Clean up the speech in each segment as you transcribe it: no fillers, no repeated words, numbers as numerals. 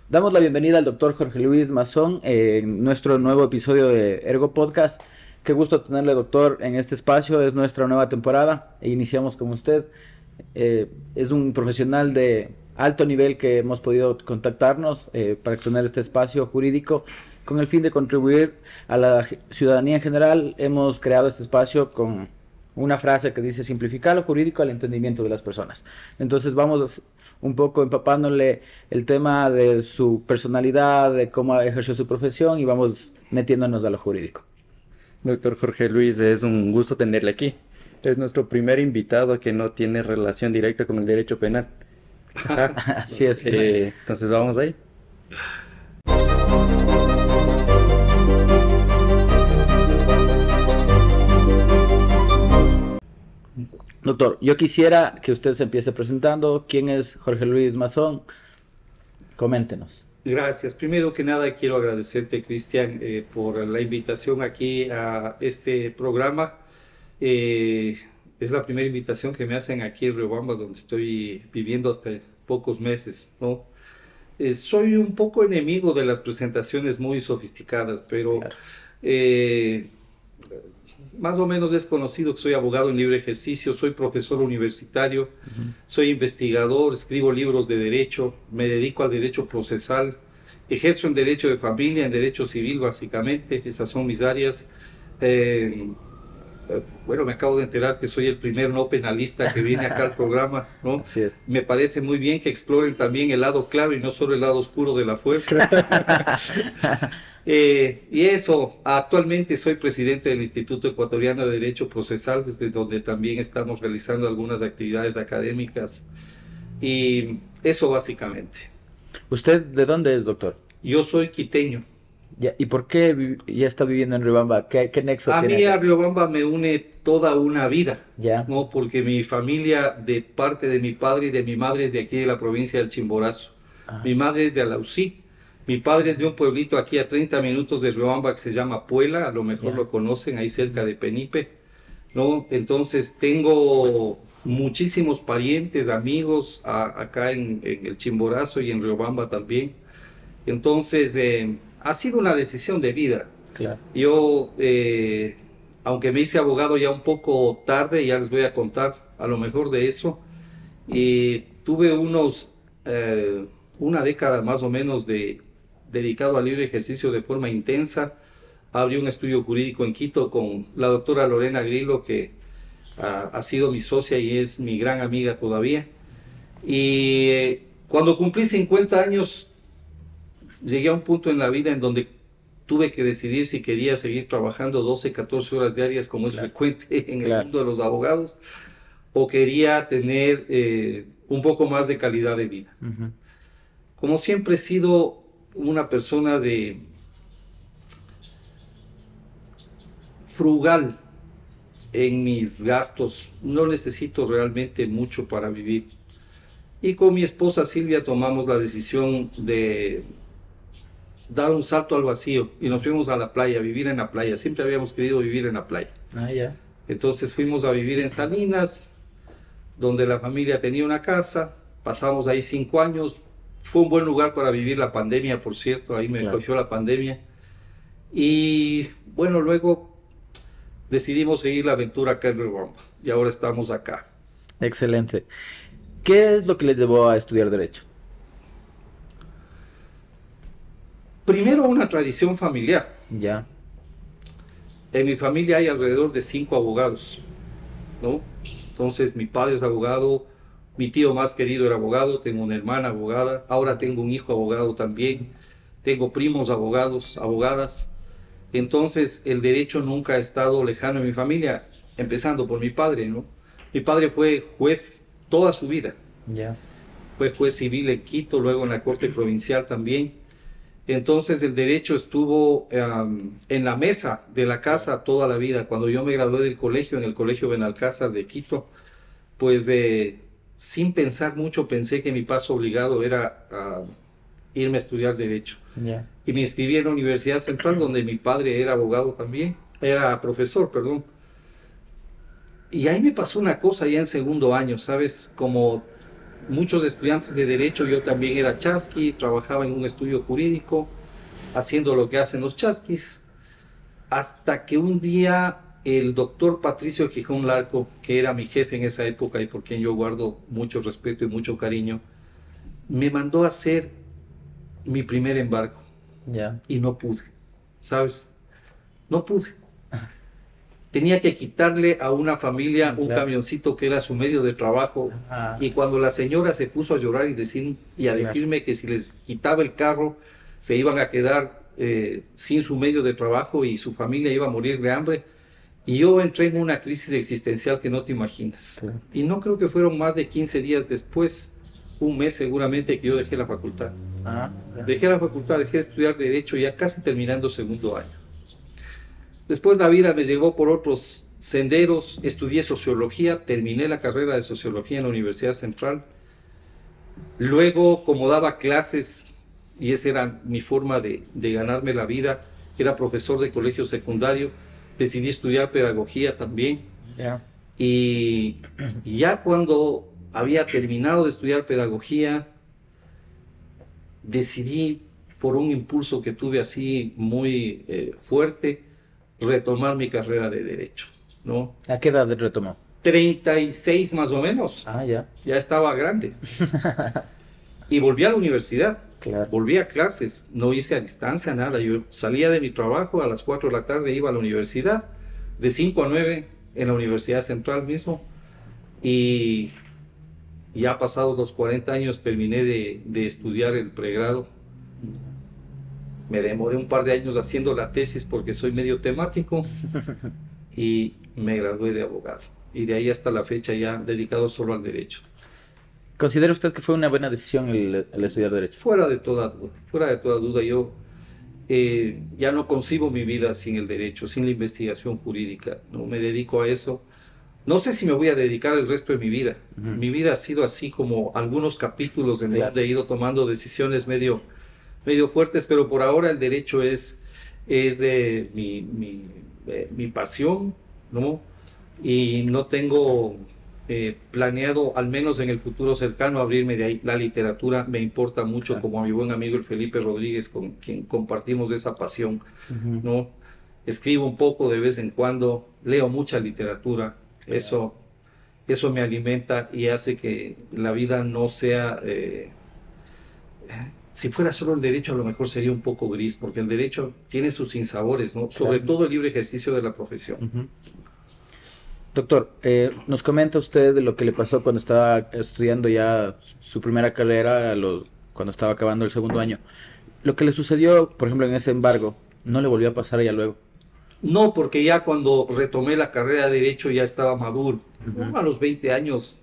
Damos la bienvenida al doctor Jorge Luis Mazón en nuestro nuevo episodio de Ergo Podcast. Qué gusto tenerle, doctor, en este espacio. Es nuestra nueva temporada e iniciamos con usted. Es un profesional de alto nivel que hemos podido contactarnos para tener este espacio jurídico con el fin de contribuir a la ciudadanía en general. Hemos creado este espacio con una frase que dice simplificar lo jurídico al entendimiento de las personas. Entonces vamos un poco empapándole el tema de su personalidad, de cómo ejerció su profesión y vamos metiéndonos a lo jurídico. Doctor Jorge Luis, es un gusto tenerle aquí. Es nuestro primer invitado que no tiene relación directa con el derecho penal. Así es. Entonces vamos ahí. Doctor, yo quisiera que usted se empiece presentando. ¿Quién es Jorge Luis Mazón? Coméntenos. Gracias. Primero que nada quiero agradecerte, Cristian, por la invitación aquí a este programa. Es la primera invitación que me hacen aquí en Riobamba, donde estoy viviendo hasta pocos meses, ¿no? Soy un poco enemigo de las presentaciones muy sofisticadas, pero Claro. más o menos es conocido que soy abogado en libre ejercicio, soy profesor universitario, soy investigador, escribo libros de derecho, me dedico al derecho procesal, ejerzo en derecho de familia, en derecho civil básicamente, esas son mis áreas. Bueno, me acabo de enterar que soy el primer no penalista que viene acá al programa, ¿no? Así es. Me parece muy bien que exploren también el lado claro y no solo el lado oscuro de la fuerza. Y eso, actualmente soy presidente del Instituto Ecuatoriano de Derecho Procesal, desde donde también estamos realizando algunas actividades académicas. Y eso básicamente. ¿Usted de dónde es, doctor? Yo soy quiteño. Ya, ¿y por qué ya está viviendo en Riobamba? ¿Qué nexo A tiene mí a acá? Riobamba me une toda una vida, Ya. ¿no? Porque mi familia, de parte de mi padre y de mi madre, es de aquí de la provincia del Chimborazo. Ah, Mi madre es de Alausí. Mi padre es de un pueblito aquí a 30 minutos de Riobamba que se llama Puela, a lo mejor ya. lo conocen, ahí cerca de Penipe, ¿no? Entonces tengo muchísimos parientes, amigos acá en el Chimborazo y en Riobamba también. Entonces ha sido una decisión de vida. Claro. Yo, aunque me hice abogado ya un poco tarde, ya les voy a contar a lo mejor de eso, y tuve una década más o menos dedicado al libre ejercicio de forma intensa. Abrí un estudio jurídico en Quito con la doctora Lorena Grillo, que ha sido mi socia y es mi gran amiga todavía. Y cuando cumplí 50 años, llegué a un punto en la vida en donde tuve que decidir si quería seguir trabajando 12, 14 horas diarias, como es Claro. frecuente en el Claro. mundo de los abogados, o quería tener un poco más de calidad de vida. Ujú. Como siempre he sido una persona de frugal en mis gastos, no necesito realmente mucho para vivir. Y con mi esposa Silvia tomamos la decisión de dar un salto al vacío y nos fuimos a la playa, a vivir en la playa. Siempre habíamos querido vivir en la playa. Ah, ya. Entonces fuimos a vivir en Salinas, donde la familia tenía una casa. Pasamos ahí 5 años. Fue un buen lugar para vivir la pandemia, por cierto. Ahí me Claro. cogió la pandemia. Y bueno, luego decidimos seguir la aventura acá en Riobamba. Y ahora estamos acá. Excelente. ¿Qué es lo que le llevó a estudiar Derecho? Primero, una tradición familiar. Ya. En mi familia hay alrededor de 5 abogados, ¿no? Entonces mi padre es abogado, mi tío más querido era abogado, tengo una hermana abogada, ahora tengo un hijo abogado también, tengo primos abogados, abogadas. Entonces el derecho nunca ha estado lejano en mi familia, empezando por mi padre, ¿no? Mi padre fue juez toda su vida, Ya. fue juez civil en Quito, luego en la Corte Provincial también. Entonces el derecho estuvo en la mesa de la casa toda la vida. Cuando yo me gradué del colegio, en el Colegio Benalcázar de Quito, pues sin pensar mucho pensé que mi paso obligado era irme a estudiar derecho. Ya. Y me inscribí en la Universidad Central, donde mi padre era abogado también, era profesor, perdón. Y ahí me pasó una cosa ya en segundo año, ¿sabes? Como muchos estudiantes de Derecho, yo también era chasqui, trabajaba en un estudio jurídico, haciendo lo que hacen los chasquis, hasta que un día el doctor Patricio Gijón Larco, que era mi jefe en esa época y por quien yo guardo mucho respeto y mucho cariño, me mandó a hacer mi primer embargo. Ya. Y no pude, ¿sabes? No pude. Tenía que quitarle a una familia un Claro. camioncito que era su medio de trabajo. Ajá. Y cuando la señora se puso a llorar y a decirme que si les quitaba el carro se iban a quedar sin su medio de trabajo y su familia iba a morir de hambre, y yo entré en una crisis existencial que no te imaginas. Claro. Y no creo que fueron más de 15 días después, un mes seguramente, que yo dejé la facultad. Ah, ya. Dejé la facultad, dejé de estudiar Derecho ya casi terminando segundo año. Después la vida me llevó por otros senderos, estudié Sociología, terminé la carrera de Sociología en la Universidad Central. Luego, como daba clases, y esa era mi forma de ganarme la vida, era profesor de colegio secundario, decidí estudiar Pedagogía también. Ya. Y ya cuando había terminado de estudiar Pedagogía, decidí, por un impulso que tuve así muy fuerte, retomar mi carrera de Derecho, ¿no? ¿A qué edad retomó? 36 más o menos, Ah, ya. ya estaba grande. Y volví a la universidad, Claro. volví a clases, no hice a distancia nada. Yo salía de mi trabajo a las 4 de la tarde, iba a la universidad, de 5 a 9 en la Universidad Central mismo. Y ya pasados los 40 años terminé de estudiar el pregrado. Me demoré un par de años haciendo la tesis porque soy medio temático y me gradué de abogado. Y de ahí hasta la fecha ya dedicado solo al derecho. ¿Considera usted que fue una buena decisión el estudiar Derecho? Fuera de toda duda, yo ya no concibo mi vida sin el derecho, sin la investigación jurídica. No me dedico a eso. No sé si me voy a dedicar el resto de mi vida. Mi vida ha sido así como algunos capítulos en donde he ido tomando decisiones medio fuertes, pero por ahora el derecho es mi pasión, ¿no? Y no tengo planeado, al menos en el futuro cercano, abrirme de ahí. La literatura me importa mucho, Claro. como a mi buen amigo el Felipe Rodríguez, con quien compartimos esa pasión, ¿no? Escribo un poco de vez en cuando, leo mucha literatura, eso me alimenta y hace que la vida no sea... si fuera solo el derecho, a lo mejor sería un poco gris, porque el derecho tiene sus sinsabores, ¿no? Sobre todo el libre ejercicio de la profesión. Doctor, nos comenta usted de lo que le pasó cuando estaba estudiando ya su primera carrera, cuando estaba acabando el segundo año. Lo que le sucedió, por ejemplo, en ese embargo, ¿no le volvió a pasar ya luego? No, porque ya cuando retomé la carrera de Derecho ya estaba maduro. Uno a los 20 años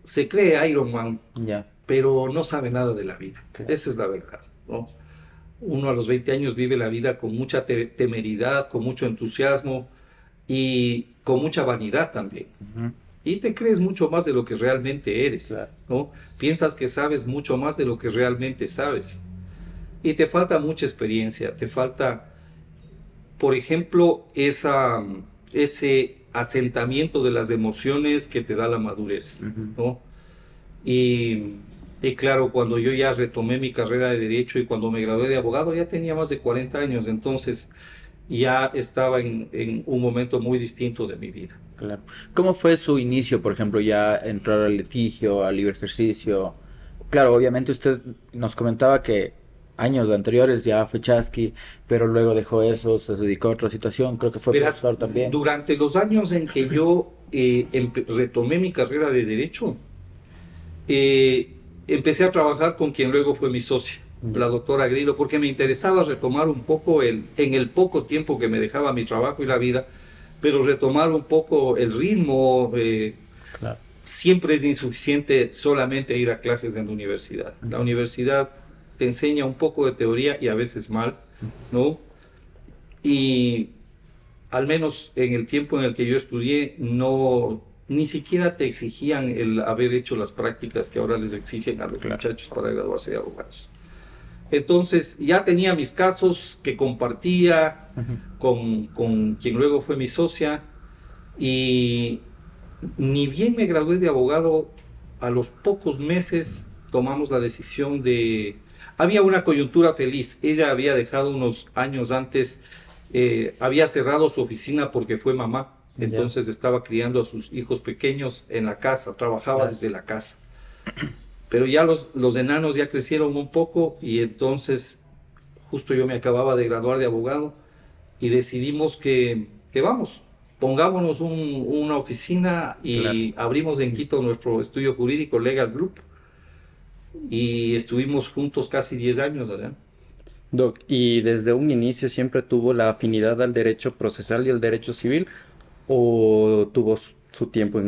se cree Iron Man, Ya. pero no sabe nada de la vida. Claro. Esa es la verdad, ¿no? Uno a los 20 años vive la vida con mucha temeridad, con mucho entusiasmo y con mucha vanidad también. Y te crees mucho más de lo que realmente eres, Claro. ¿no? Piensas que sabes mucho más de lo que realmente sabes. Y te falta mucha experiencia, te falta, por ejemplo, ese asentamiento de las emociones que te da la madurez, ¿no? Y claro, cuando yo ya retomé mi carrera de Derecho y cuando me gradué de abogado, ya tenía más de 40 años, entonces ya estaba en un momento muy distinto de mi vida. Claro. ¿Cómo fue su inicio, por ejemplo, ya entrar al litigio, al libre ejercicio? Claro, obviamente usted nos comentaba que años anteriores ya fue chasqui, pero luego dejó eso, se dedicó a otra situación, creo que fue Verás, profesor también. durante los años en que yo retomé mi carrera de Derecho, empecé a trabajar con quien luego fue mi socia, la doctora Grillo, porque me interesaba retomar un poco en el poco tiempo que me dejaba mi trabajo y la vida, pero retomar un poco el ritmo. Claro. Siempre es insuficiente solamente ir a clases en la universidad. La universidad te enseña un poco de teoría y a veces mal, ¿no? Y al menos en el tiempo en el que yo estudié, ni siquiera te exigían el haber hecho las prácticas que ahora les exigen a los muchachos para graduarse de abogados. Entonces ya tenía mis casos que compartía con quien luego fue mi socia, y ni bien me gradué de abogado, a los pocos meses tomamos la decisión de... Había una coyuntura feliz. Ella había dejado unos años antes, había cerrado su oficina porque fue mamá. Entonces estaba criando a sus hijos pequeños en la casa, trabajaba desde la casa. Pero ya los enanos ya crecieron un poco y entonces justo yo me acababa de graduar de abogado y decidimos que vamos, pongámonos una oficina y abrimos en Quito nuestro estudio jurídico Legal Group y estuvimos juntos casi 10 años allá. Doc, ¿y desde un inicio siempre tuvo la afinidad al derecho procesal y al derecho civil? ¿O tuvo su tiempo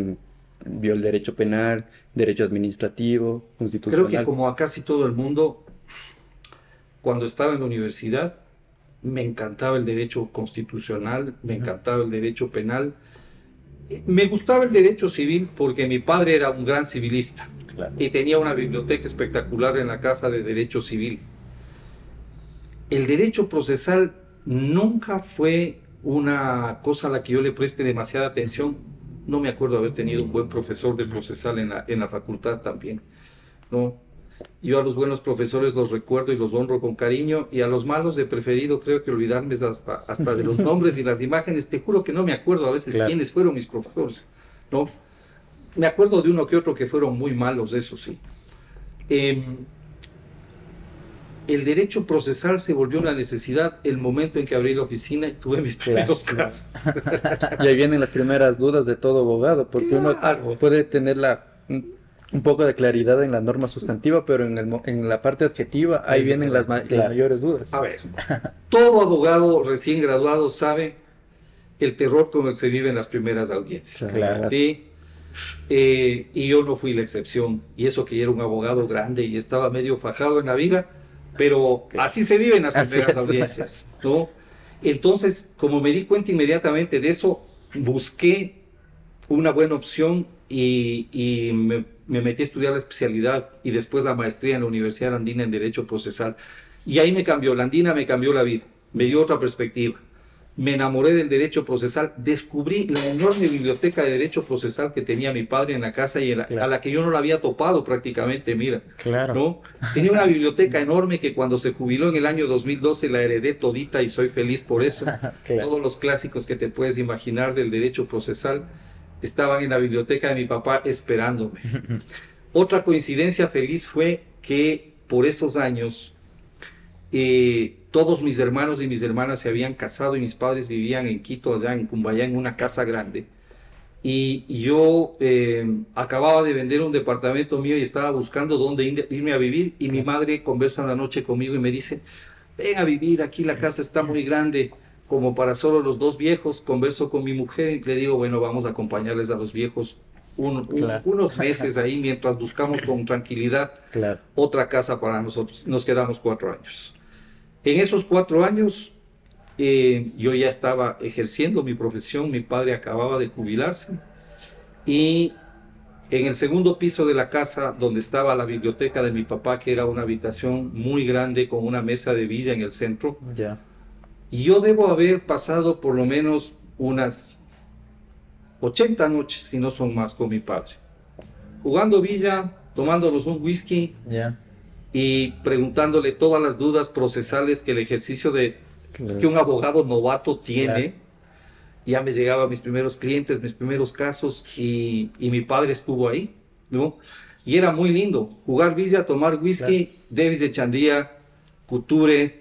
vio el derecho penal, derecho administrativo, constitucional? Creo que como a casi todo el mundo, cuando estaba en la universidad, me encantaba el derecho constitucional, me encantaba el derecho penal. Me gustaba el derecho civil porque mi padre era un gran civilista y tenía una biblioteca espectacular en la casa de derecho civil. El derecho procesal nunca fue una cosa a la que yo le preste demasiada atención. No me acuerdo haber tenido un buen profesor de procesal en la facultad también, ¿no? Yo a los buenos profesores los recuerdo y los honro con cariño, y a los malos he preferido, creo que olvidarme hasta de los nombres y las imágenes. Te juro que no me acuerdo a veces quiénes fueron mis profesores, ¿no? Me acuerdo de uno que otro que fueron muy malos, eso sí. El derecho procesal se volvió una necesidad el momento en que abrí la oficina y tuve mis primeros casos. Y ahí vienen las primeras dudas de todo abogado, porque uno puede tener un poco de claridad en la norma sustantiva, pero en la parte adjetiva, ahí vienen las mayores dudas. A ver, todo abogado recién graduado sabe el terror con el que se vive en las primeras audiencias. ¿Sí? Y yo no fui la excepción, y eso que yo era un abogado grande y estaba medio fajado en la vida, pero así se viven las primeras audiencias, ¿no? Entonces, como me di cuenta inmediatamente de eso, busqué una buena opción y me metí a estudiar la especialidad y después la maestría en la Universidad Andina en Derecho Procesal. Y ahí me cambió, la Andina me cambió la vida, me dio otra perspectiva. Me enamoré del derecho procesal, descubrí la enorme biblioteca de derecho procesal que tenía mi padre en la casa y a la que yo no la había topado prácticamente, mira. ¿No? Tenía una biblioteca enorme que cuando se jubiló en el año 2012 la heredé todita y soy feliz por eso. Todos los clásicos que te puedes imaginar del derecho procesal estaban en la biblioteca de mi papá esperándome. Otra coincidencia feliz fue que por esos años todos mis hermanos y mis hermanas se habían casado y mis padres vivían en Quito, allá en Cumbayá, en una casa grande. Y yo acababa de vender un departamento mío y estaba buscando dónde irme a vivir, y mi madre conversa una noche conmigo y me dice: ven a vivir, aquí la casa está muy grande como para solo los dos viejos. Converso con mi mujer y le digo: bueno, vamos a acompañarles a los viejos unos meses ahí mientras buscamos con tranquilidad otra casa para nosotros. Nos quedamos 4 años. En esos 4 años yo ya estaba ejerciendo mi profesión, mi padre acababa de jubilarse, y en el segundo piso de la casa donde estaba la biblioteca de mi papá, que era una habitación muy grande con una mesa de billar en el centro, y yo debo haber pasado por lo menos unas 80 noches, si no son más, con mi padre, jugando billar, tomándonos un whisky, y preguntándole todas las dudas procesales que el ejercicio que un abogado novato tiene. Ya me llegaban mis primeros clientes, mis primeros casos, y mi padre estuvo ahí, ¿no? Y era muy lindo jugar billar, tomar whisky, Davis de Chandía, Couture,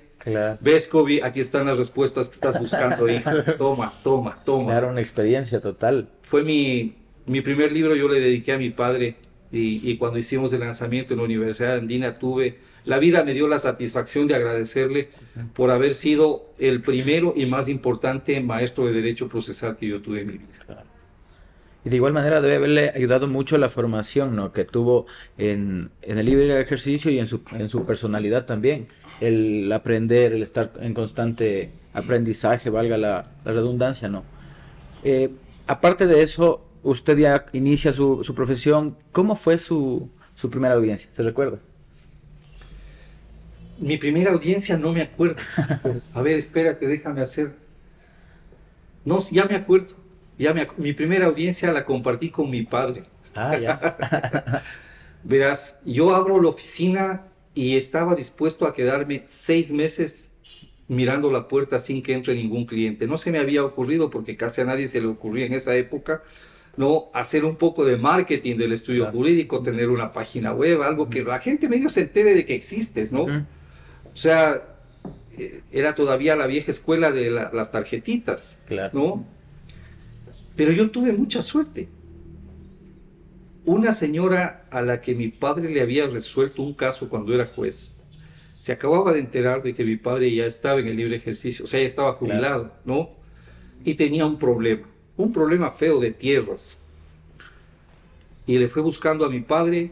Vescovi. Aquí están las respuestas que estás buscando, hija. Toma. Claro, una experiencia total. Fue mi primer libro, yo le dediqué a mi padre. Y cuando hicimos el lanzamiento en la Universidad Andina, la vida me dio la satisfacción de agradecerle por haber sido el primero y más importante maestro de derecho procesal que yo tuve en mi vida. Y de igual manera debe haberle ayudado mucho la formación, ¿no?, que tuvo en el libre ejercicio y en su personalidad también. El aprender, el estar en constante aprendizaje, valga la redundancia, ¿no? Aparte de eso, usted ya inicia su profesión. ¿Cómo fue su primera audiencia? ¿Se recuerda? Mi primera audiencia no me acuerdo. A ver, espérate, déjame hacer. No, ya me acuerdo. Mi primera audiencia la compartí con mi padre. Ah, ya. Verás, yo abro la oficina y estaba dispuesto a quedarme 6 meses mirando la puerta sin que entre ningún cliente. No se me había ocurrido, porque casi a nadie se le ocurría en esa época, ¿no? Hacer un poco de marketing del estudio Claro. jurídico, tener una página web, algo que la gente medio se entere de que existes, ¿no? Ujú. O sea, era todavía la vieja escuela de las tarjetitas, Claro. ¿no? Pero yo tuve mucha suerte. Una señora a la que mi padre le había resuelto un caso cuando era juez, se acababa de enterar de que mi padre ya estaba en el libre ejercicio, o sea, ya estaba jubilado, ¿no? Y tenía un problema feo de tierras. Y le fue buscando a mi padre,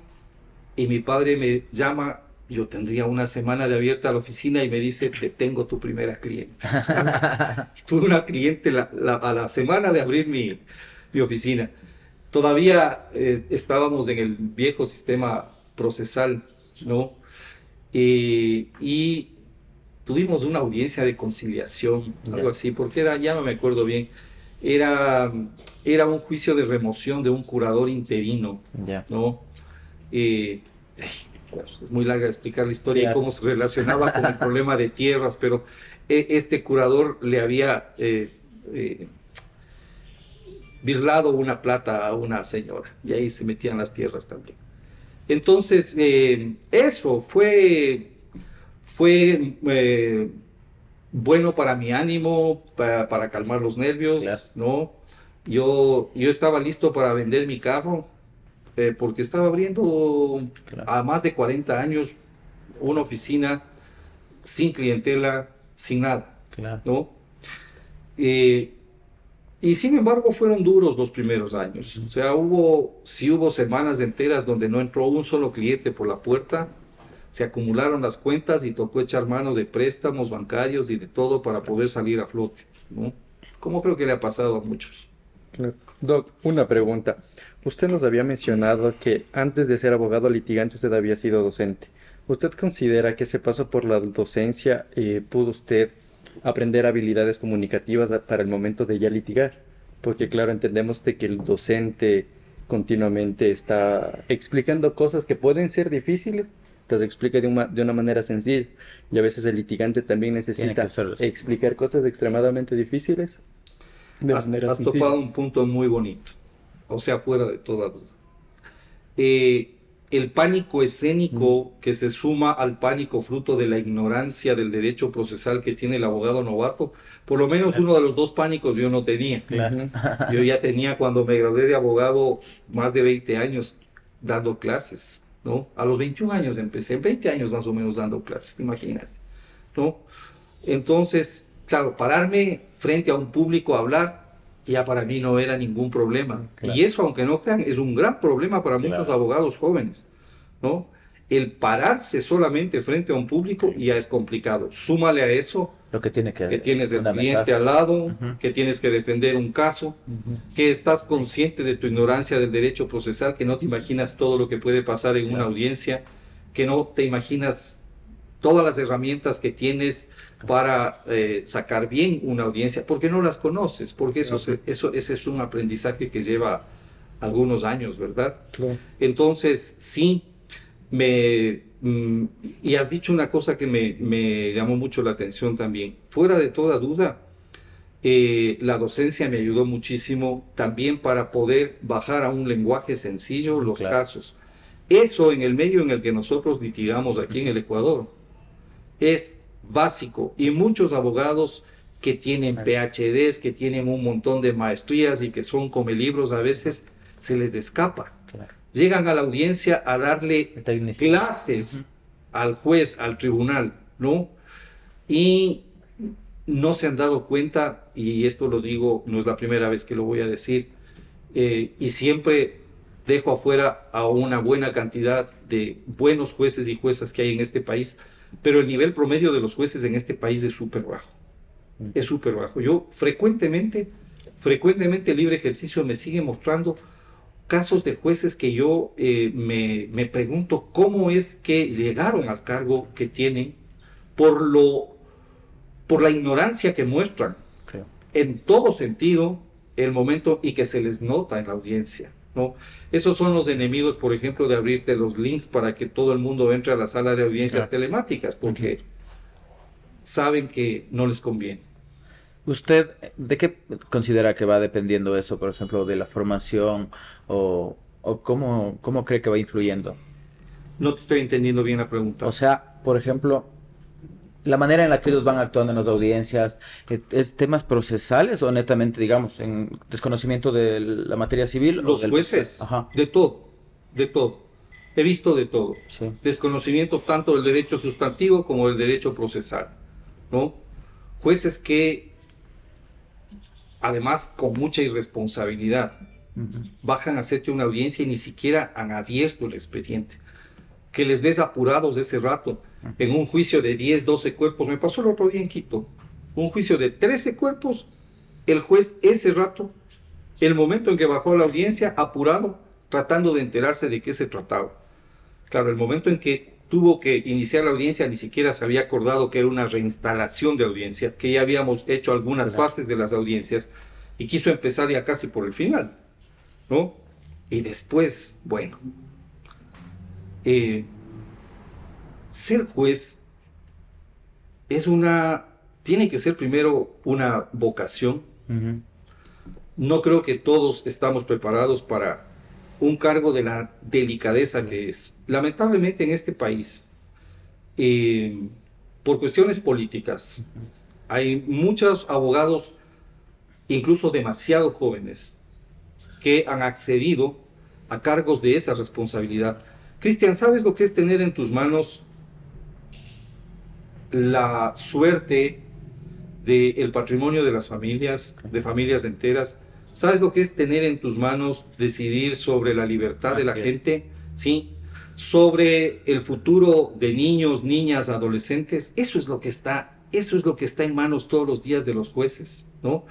y mi padre me llama, yo tendría una semana de abierta a la oficina, y me dice, te tengo tu primera cliente. Tuve una cliente a la semana de abrir mi oficina. Todavía estábamos en el viejo sistema procesal, ¿no? Y tuvimos una audiencia de conciliación, algo Ya. así, porque era, ya no me acuerdo bien, era un juicio de remoción de un curador interino, Ya. ¿no? Eh, ay, bueno, es muy larga explicar la historia y Claro. cómo se relacionaba con el problema de tierras, pero este curador le había birlado una plata a una señora, y ahí se metían las tierras también. Entonces, eso fue bueno para mi ánimo, para calmar los nervios, Claro. ¿no? Yo estaba listo para vender mi carro, porque estaba abriendo Claro. a más de 40 años una oficina sin clientela, sin nada, Claro. ¿no? Eh, y sin embargo fueron duros los primeros años. O sea, sí hubo semanas enteras donde no entró un solo cliente por la puerta, se acumularon las cuentas y tocó echar mano de préstamos bancarios y de todo para poder salir a flote, ¿no? Como creo que le ha pasado a muchos. Claro. Doc, una pregunta. Usted nos había mencionado que antes de ser abogado litigante usted había sido docente. ¿Usted considera que ese paso por la docencia pudo usted aprender habilidades comunicativas para el momento de ya litigar? Porque claro, entendemos de que el docente continuamente está explicando cosas que pueden ser difíciles, las explica de una manera sencilla, y a veces el litigante también Tiene necesita que hacerlo así. explicar cosas extremadamente difíciles de manera Has sencilla. topado un punto muy bonito, o sea, fuera de toda duda. El pánico escénico que se suma al pánico fruto de la ignorancia del derecho procesal que tiene el abogado novato, por lo menos uno de los dos pánicos yo no tenía. Claro. Yo ya tenía, cuando me gradué de abogado, más de 20 años dando clases, ¿no? A los 21 años empecé, 20 años más o menos dando clases, imagínate, ¿no? Entonces, claro, pararme frente a un público a hablar, ya para mí no era ningún problema. Claro. Y eso, aunque no crean, es un gran problema para muchos Claro. abogados jóvenes, ¿no? El pararse solamente frente a un público ya es complicado. Súmale a eso Lo que tiene que tienes el fundamentar. cliente al lado, Ujú. que tienes que defender un caso, Ujú. que estás consciente de tu ignorancia del derecho procesal, que no te imaginas todo lo que puede pasar en una Claro. audiencia, que no te imaginas todas las herramientas que tienes para sacar bien una audiencia, porque no las conoces, porque ese es un aprendizaje que lleva algunos años, ¿verdad? Claro. Entonces, sí, y has dicho una cosa que me llamó mucho la atención también. Fuera de toda duda, la docencia me ayudó muchísimo también para poder bajar a un lenguaje sencillo los Claro. casos. Eso en el medio en el que nosotros litigamos aquí en el Ecuador es básico, y muchos abogados que tienen PhDs, que tienen un montón de maestrías y que son come libros, a veces se les escapa. Claro. Llegan a la audiencia a darle El tecnicismo. clases al juez, al tribunal, ¿no? Y no se han dado cuenta, y esto lo digo, no es la primera vez que lo voy a decir, y siempre dejo afuera a una buena cantidad de buenos jueces y juezas que hay en este país, pero el nivel promedio de los jueces en este país es súper bajo. Es súper bajo. Yo frecuentemente el libre ejercicio me sigue mostrando casos de jueces que yo me pregunto cómo es que llegaron al cargo que tienen por la ignorancia que muestran Creo. en todo sentido el momento, y que se les nota en la audiencia, ¿no? Esos son los enemigos, por ejemplo, de abrirte los links para que todo el mundo entre a la sala de audiencias telemáticas, porque saben que no les conviene. ¿Usted de qué considera que va dependiendo eso, por ejemplo, de la formación o cómo cree que va influyendo? No te estoy entendiendo bien la pregunta. O sea, por ejemplo, la manera en la que ellos van actuando en las audiencias, ¿es temas procesales o netamente, digamos, en desconocimiento de la materia civil? Los jueces, de todo, de todo. He visto de todo. Sí. Desconocimiento tanto del derecho sustantivo como del derecho procesal, ¿no? Jueces que, además, con mucha irresponsabilidad, bajan a hacerte una audiencia y ni siquiera han abierto el expediente. Que les ves apurados de ese rato en un juicio de 10, 12 cuerpos. Me pasó el otro día en Quito, un juicio de 13 cuerpos, el juez ese rato, el momento en que bajó a la audiencia, apurado, tratando de enterarse de qué se trataba. Claro, el momento en que tuvo que iniciar la audiencia, ni siquiera se había acordado que era una reinstalación de audiencia, que ya habíamos hecho algunas fases de las audiencias, y quiso empezar ya casi por el final, ¿no? Y después, bueno, ser juez tiene que ser primero una vocación. No creo que todos estamos preparados para un cargo de la delicadeza que es. Lamentablemente en este país, por cuestiones políticas, hay muchos abogados, incluso demasiado jóvenes, que han accedido a cargos de esa responsabilidad. Cristian, ¿sabes lo que es tener en tus manos la suerte del patrimonio de las familias, de familias enteras? ¿Sabes lo que es tener en tus manos decidir sobre la libertad de la gente? ¿Sí? Sobre el futuro de niños, niñas, adolescentes. Eso es lo que está en manos todos los días de los jueces, ¿no?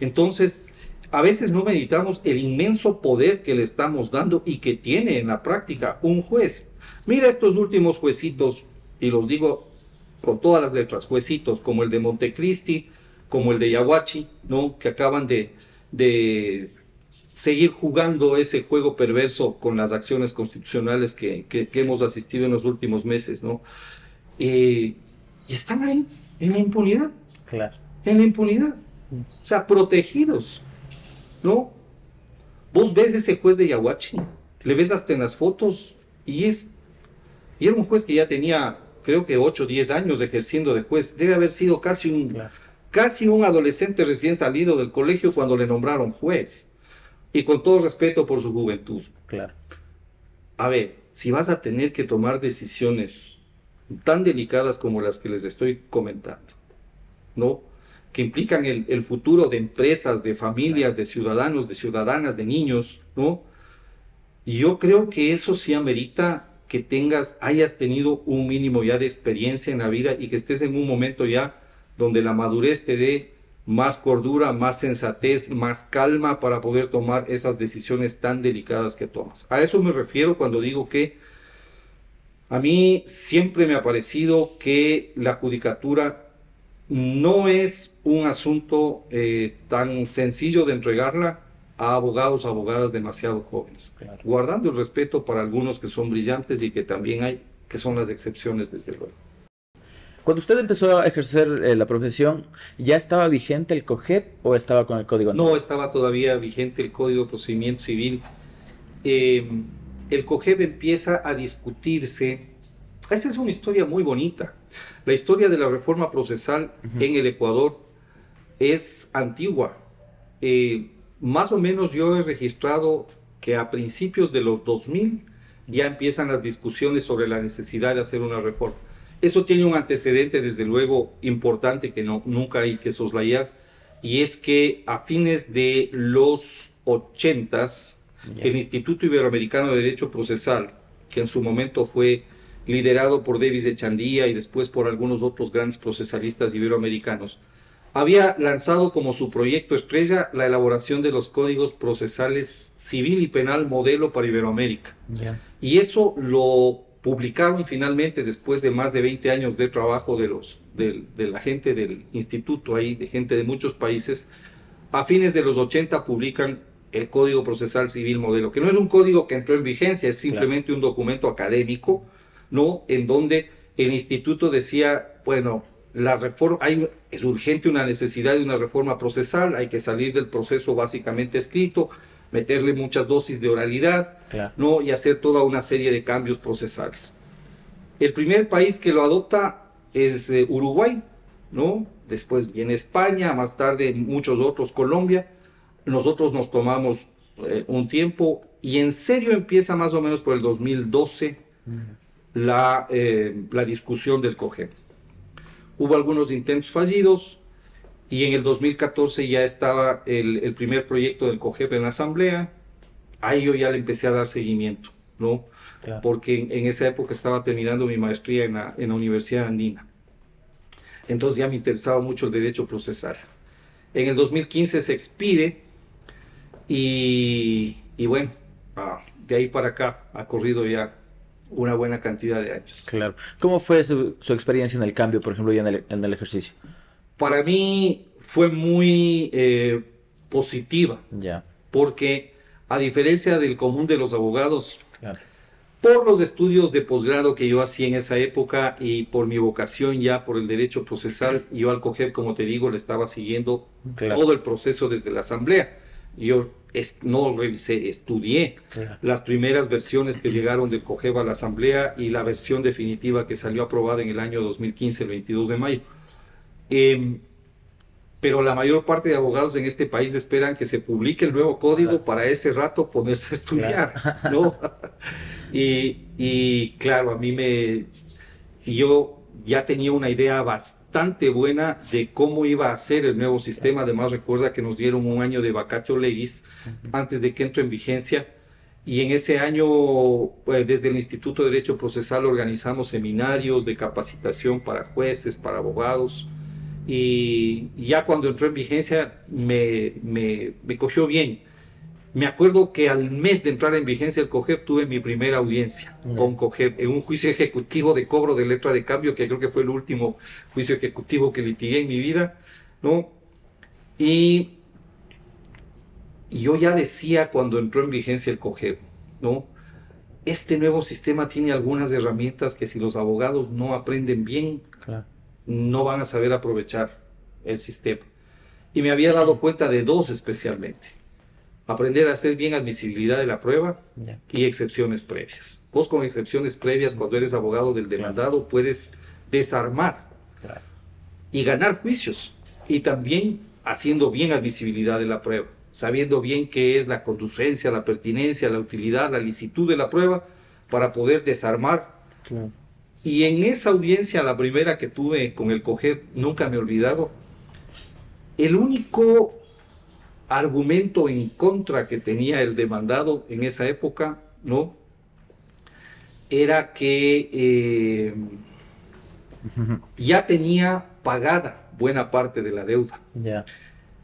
Entonces, a veces no meditamos el inmenso poder que le estamos dando y que tiene en la práctica un juez. Mira estos últimos juecitos, y los digo con todas las letras, juecitos como el de Montecristi, como el de Yaguachi, ¿no? Que acaban de seguir jugando ese juego perverso con las acciones constitucionales que hemos asistido en los últimos meses, ¿no? Y están ahí, en la impunidad. Claro. En la impunidad. O sea, protegidos, ¿no? Vos ves ese juez de Yaguachi, le ves hasta en las fotos, y era un juez que ya tenía, creo que 8 o 10 años ejerciendo de juez. Debe haber sido casi un adolescente recién salido del colegio cuando le nombraron juez. Y con todo respeto por su juventud. Claro. A ver, si vas a tener que tomar decisiones tan delicadas como las que les estoy comentando, ¿no? Que implican el futuro de empresas, de familias, de ciudadanos, de ciudadanas, de niños, ¿no? Y yo creo que eso sí amerita que hayas tenido un mínimo ya de experiencia en la vida y que estés en un momento ya donde la madurez te dé más cordura, más sensatez, más calma para poder tomar esas decisiones tan delicadas que tomas. A eso me refiero cuando digo que a mí siempre me ha parecido que la judicatura no es un asunto tan sencillo de entregarla a abogados, abogadas demasiado jóvenes, claro, guardando el respeto para algunos que son brillantes y que también hay, que son las excepciones desde luego. Cuando usted empezó a ejercer la profesión, ¿ya estaba vigente el COGEP o estaba con el Código Anterior? No, estaba todavía vigente el Código de Procedimiento Civil. El COGEP empieza a discutirse. Esa es una historia muy bonita. La historia de la reforma procesal en el Ecuador es antigua. Más o menos yo he registrado que a principios de los 2000 ya empiezan las discusiones sobre la necesidad de hacer una reforma. Eso tiene un antecedente, desde luego, importante que nunca hay que soslayar, y es que a fines de los 80s, el Instituto Iberoamericano de Derecho Procesal, que en su momento fue liderado por Davis Echandía y después por algunos otros grandes procesalistas iberoamericanos, había lanzado como su proyecto estrella la elaboración de los códigos procesales civil y penal modelo para Iberoamérica. Y eso lo publicaron finalmente después de más de 20 años de trabajo de la gente del instituto ahí, de gente de muchos países. A fines de los 80 publican el Código Procesal Civil Modelo, que no es un código que entró en vigencia, es simplemente un documento académico, ¿no? En donde el instituto decía, bueno, la reforma, es urgente una necesidad de una reforma procesal, hay que salir del proceso básicamente escrito, meterle muchas dosis de oralidad, ¿no? Y hacer toda una serie de cambios procesales. El primer país que lo adopta es Uruguay, ¿no? Después viene España, más tarde muchos otros, Colombia. Nosotros nos tomamos un tiempo y en serio empieza más o menos por el 2012 la discusión del COGEP. Hubo algunos intentos fallidos y en el 2014 ya estaba el primer proyecto del COGEP en la asamblea. Ahí yo ya le empecé a dar seguimiento, ¿no? Claro. Porque en esa época estaba terminando mi maestría en la Universidad Andina. Entonces ya me interesaba mucho el derecho procesal. En el 2015 se expide y bueno, de ahí para acá ha corrido ya una buena cantidad de años. Claro. ¿Cómo fue su experiencia en el cambio, por ejemplo, ya en el ejercicio? Para mí fue muy positiva, porque a diferencia del común de los abogados, por los estudios de posgrado que yo hacía en esa época y por mi vocación ya por el derecho procesal, yo al COGEP, como te digo, le estaba siguiendo todo el proceso desde la asamblea. Yo no revisé, estudié las primeras versiones que llegaron del COGEP a la asamblea y la versión definitiva que salió aprobada en el año 2015, el 22 de mayo. Pero la mayor parte de abogados en este país esperan que se publique el nuevo código para ese rato ponerse a estudiar, ¿no? Y claro, yo ya tenía una idea bastante buena de cómo iba a ser el nuevo sistema. Además, recuerda que nos dieron un año de vacatio legis antes de que entre en vigencia. Y en ese año, desde el Instituto de Derecho Procesal, organizamos seminarios de capacitación para jueces, para abogados. Y ya cuando entró en vigencia, me cogió bien. Me acuerdo que al mes de entrar en vigencia el COGEP tuve mi primera audiencia con COGEP en un juicio ejecutivo de cobro de letra de cambio, que creo que fue el último juicio ejecutivo que litigué en mi vida, ¿no? Y yo ya decía cuando entró en vigencia el COGEP, ¿no? Este nuevo sistema tiene algunas herramientas que si los abogados no aprenden bien, no van a saber aprovechar el sistema. Y me había dado cuenta de dos especialmente. Aprender a hacer bien admisibilidad de la prueba y excepciones previas. Vos con excepciones previas, cuando eres abogado del demandado, puedes desarmar y ganar juicios. Y también haciendo bien admisibilidad de la prueba, sabiendo bien qué es la conducencia, la pertinencia, la utilidad, la licitud de la prueba, para poder desarmar. Y en esa audiencia, la primera que tuve con el COGEP, nunca me he olvidado, el único argumento en contra que tenía el demandado en esa época, ¿no? Era que ya tenía pagada buena parte de la deuda.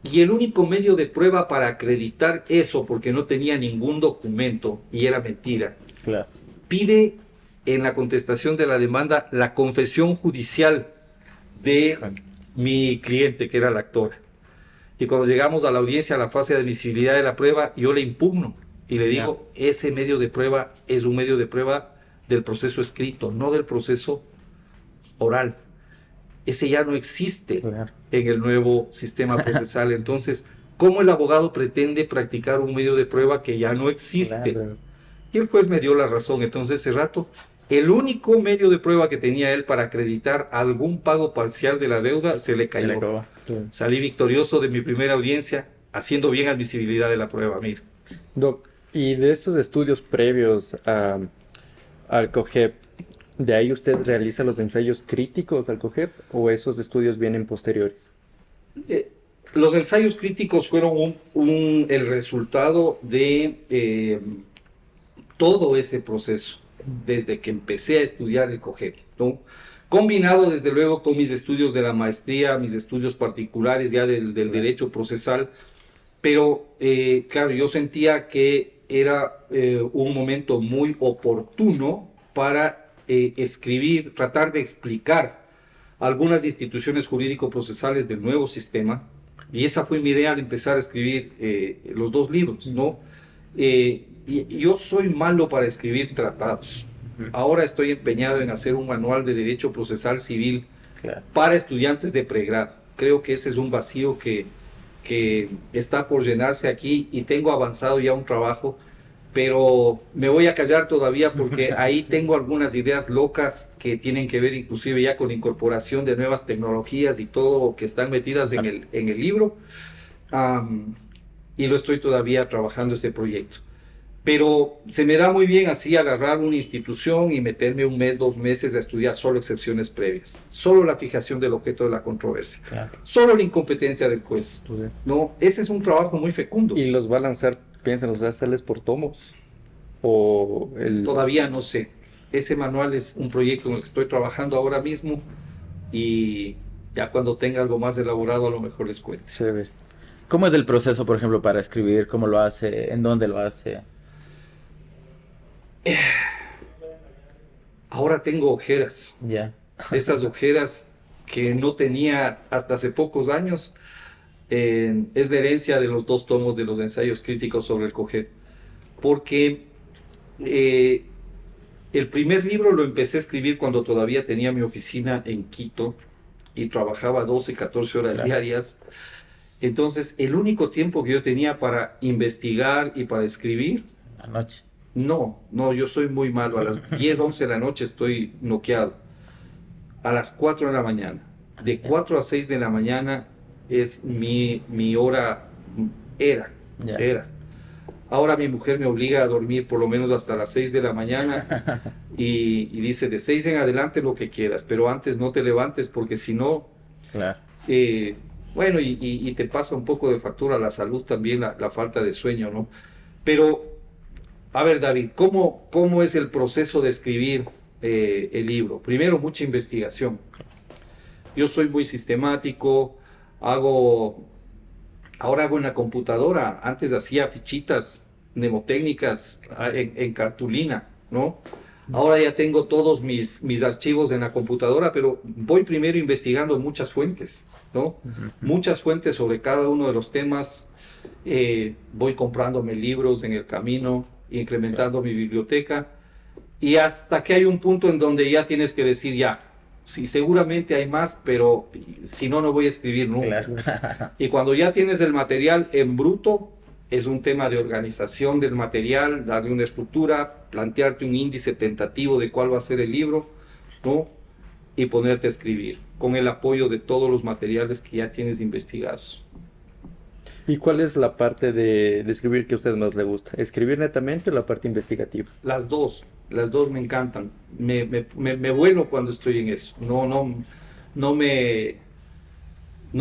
Y el único medio de prueba para acreditar eso, porque no tenía ningún documento y era mentira, pide en la contestación de la demanda la confesión judicial de mi cliente, que era el actor. Y cuando llegamos a la audiencia, a la fase de admisibilidad de la prueba, yo le impugno y le digo, ese medio de prueba es un medio de prueba del proceso escrito, no del proceso oral. Ese ya no existe en el nuevo sistema procesal. Entonces, ¿cómo el abogado pretende practicar un medio de prueba que ya no existe? Y el juez me dio la razón. Entonces, ese rato, el único medio de prueba que tenía él para acreditar algún pago parcial de la deuda se le cayó. Salí victorioso de mi primera audiencia, haciendo bien admisibilidad de la prueba. Mira. Doc, y de esos estudios previos al COGEP, ¿de ahí usted realiza los ensayos críticos al COGEP o esos estudios vienen posteriores? Los ensayos críticos fueron el resultado de todo ese proceso, desde que empecé a estudiar el COGEP, ¿no? Combinado desde luego con mis estudios de la maestría, mis estudios particulares ya del derecho procesal, pero claro, yo sentía que era un momento muy oportuno para escribir, tratar de explicar algunas instituciones jurídico-procesales del nuevo sistema, Y esa fue mi idea al empezar a escribir los dos libros, ¿no? Y yo soy malo para escribir tratados. Ahora estoy empeñado en hacer un manual de Derecho Procesal Civil para estudiantes de pregrado. Creo que ese es un vacío que está por llenarse aquí y tengo avanzado ya un trabajo, pero me voy a callar todavía porque ahí tengo algunas ideas locas que tienen que ver inclusive ya con la incorporación de nuevas tecnologías y todo que están metidas en el libro. Y lo estoy todavía trabajando ese proyecto. Pero se me da muy bien así agarrar una institución y meterme un mes, 2 meses a estudiar solo excepciones previas, solo la fijación del objeto de la controversia, solo la incompetencia del juez. No, ese es un trabajo muy fecundo. ¿Y los va a lanzar, piensan, los va a hacerles por tomos? Todavía no sé. Ese manual es un proyecto en el que estoy trabajando ahora mismo y ya cuando tenga algo más elaborado a lo mejor les cuento. ¿Cómo es el proceso, por ejemplo, para escribir? ¿Cómo lo hace? ¿En dónde lo hace? Ahora tengo ojeras. Esas ojeras que no tenía hasta hace pocos años. Es la herencia de los 2 tomos de los ensayos críticos sobre el Coget. Porque el primer libro lo empecé a escribir cuando todavía tenía mi oficina en Quito y trabajaba 12, 14 horas diarias. Entonces, el único tiempo que yo tenía para investigar y para escribir... La noche. No, yo soy muy malo. A las 10, 11 de la noche estoy noqueado. A las 4 de la mañana. De 4 a 6 de la mañana es mi hora. Era. Ahora mi mujer me obliga a dormir por lo menos hasta las 6 de la mañana y dice de 6 en adelante lo que quieras, pero antes no te levantes porque si no... bueno, y te pasa un poco de factura a la salud también la falta de sueño, ¿no? Pero... A ver, David, ¿cómo es el proceso de escribir el libro? Primero, mucha investigación. Yo soy muy sistemático, ahora hago en la computadora. Antes hacía fichitas mnemotécnicas en cartulina, ¿no? Ahora ya tengo todos mis archivos en la computadora, pero voy primero investigando muchas fuentes, ¿no? Muchas fuentes sobre cada uno de los temas. Voy comprándome libros en el camino, incrementando mi biblioteca, y hasta que hay un punto en donde ya tienes que decir ya, sí, seguramente hay más, pero si no, no voy a escribir nunca. Y cuando ya tienes el material en bruto, es un tema de organización del material, darle una estructura, plantearte un índice tentativo de cuál va a ser el libro, ¿no? Y ponerte a escribir, con el apoyo de todos los materiales que ya tienes investigados. ¿Y cuál es la parte de escribir que a usted más le gusta? ¿Escribir netamente o la parte investigativa? Las dos me encantan. Me vuelo cuando estoy en eso. No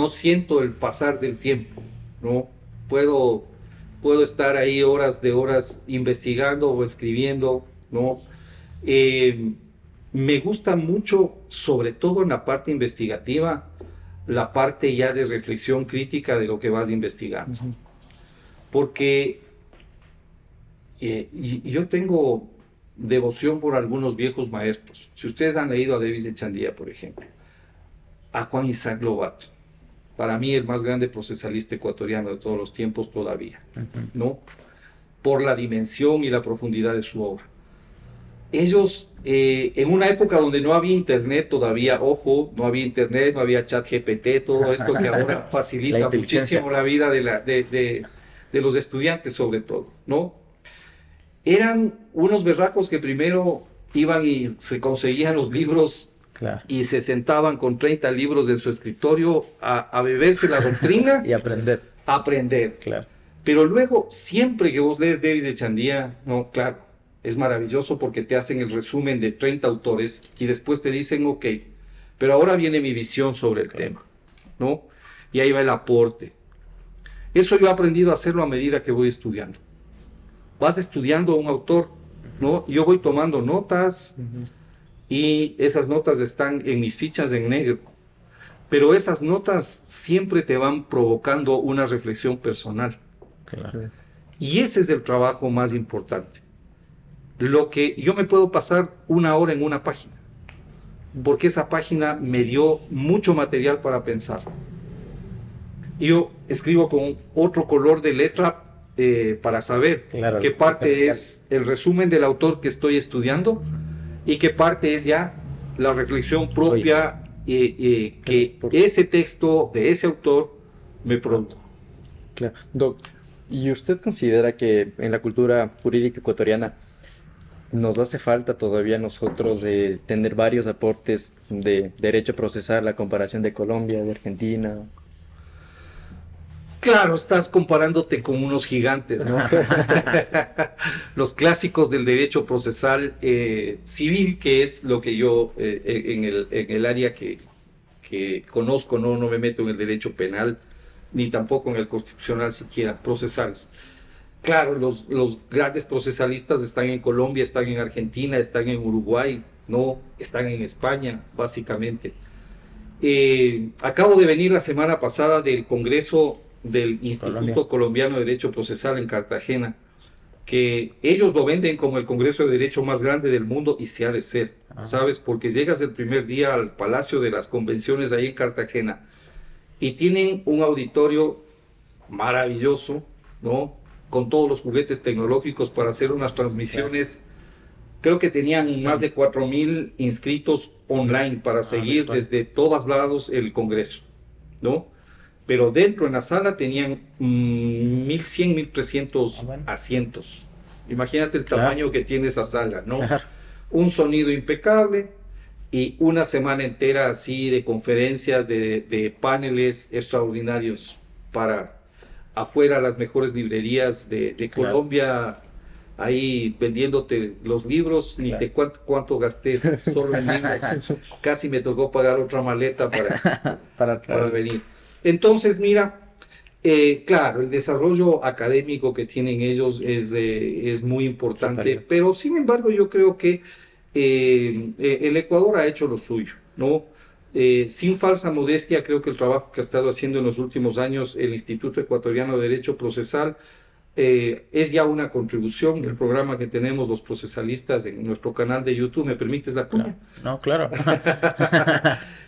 siento el pasar del tiempo, ¿no? Puedo estar ahí horas de horas investigando o escribiendo, ¿no? Me gusta mucho, sobre todo en la parte investigativa, la parte ya de reflexión crítica de lo que vas investigando. Porque yo tengo devoción por algunos viejos maestros. Si ustedes han leído a Davis Echandía, por ejemplo, a Juan Isaac Lobato, para mí el más grande procesalista ecuatoriano de todos los tiempos todavía, ¿no? Por la dimensión y la profundidad de su obra. Ellos, en una época donde no había internet todavía, ojo, no había internet, no había chat GPT, todo esto que ahora facilita muchísimo la vida de los estudiantes sobre todo, ¿no? Eran unos berracos que primero iban y se conseguían los libros y se sentaban con 30 libros en su escritorio a beberse la doctrina y aprender. Pero luego, siempre que vos lees Davis Echandía, no, claro, es maravilloso porque te hacen el resumen de 30 autores y después te dicen, ok, pero ahora viene mi visión sobre el tema, ¿no? Y ahí va el aporte. Eso yo he aprendido a hacerlo a medida que voy estudiando. Vas estudiando a un autor, ¿no? Yo voy tomando notas y esas notas están en mis fichas en negro. Pero esas notas siempre te van provocando una reflexión personal. Y ese es el trabajo más importante. Lo que yo me puedo pasar 1 hora en una página, porque esa página me dio mucho material para pensar. y yo escribo con otro color de letra para saber Claro, qué parte diferencial. es el resumen del autor que estoy estudiando y qué parte es ya la reflexión propia que ese texto de ese autor me produjo. Claro. Doc, ¿y usted considera que en la cultura jurídica ecuatoriana nos hace falta todavía a nosotros de tener varios aportes de derecho procesal a comparación de Colombia, de Argentina? Claro, estás comparándote con unos gigantes, ¿no? Los clásicos del derecho procesal civil, que es lo que yo en el área que conozco, no me meto en el derecho penal, ni tampoco en el constitucional siquiera, procesales. Claro, los grandes procesalistas están en Colombia, están en Argentina, están en Uruguay, no, están en España, básicamente. Acabo de venir la semana pasada del Congreso del Instituto Colombiano de Derecho Procesal en Cartagena, que ellos lo venden como el Congreso de Derecho más grande del mundo y se ha de ser, ¿sabes? Porque llegas el primer día al Palacio de las Convenciones ahí en Cartagena y tienen un auditorio maravilloso, ¿no? Con todos los juguetes tecnológicos para hacer unas transmisiones. Creo que tenían más de 4,000 inscritos online para seguir desde todos lados el Congreso, ¿no? Pero dentro en la sala tenían 1,100, 1,300 asientos. Imagínate el tamaño que tiene esa sala, ¿no? Un sonido impecable y una semana entera así de conferencias, de paneles extraordinarios para afuera las mejores librerías de Colombia, ahí vendiéndote los libros, ni te cuánto gasté solo en libros. Casi me tocó pagar otra maleta para venir. Entonces, mira, claro, el desarrollo académico que tienen ellos es muy importante, pero sin embargo yo creo que el Ecuador ha hecho lo suyo, ¿no? Sin falsa modestia, creo que el trabajo que ha estado haciendo en los últimos años el Instituto Ecuatoriano de Derecho Procesal es ya una contribución. El programa que tenemos los procesalistas en nuestro canal de YouTube, ¿me permites la cuña? No, claro.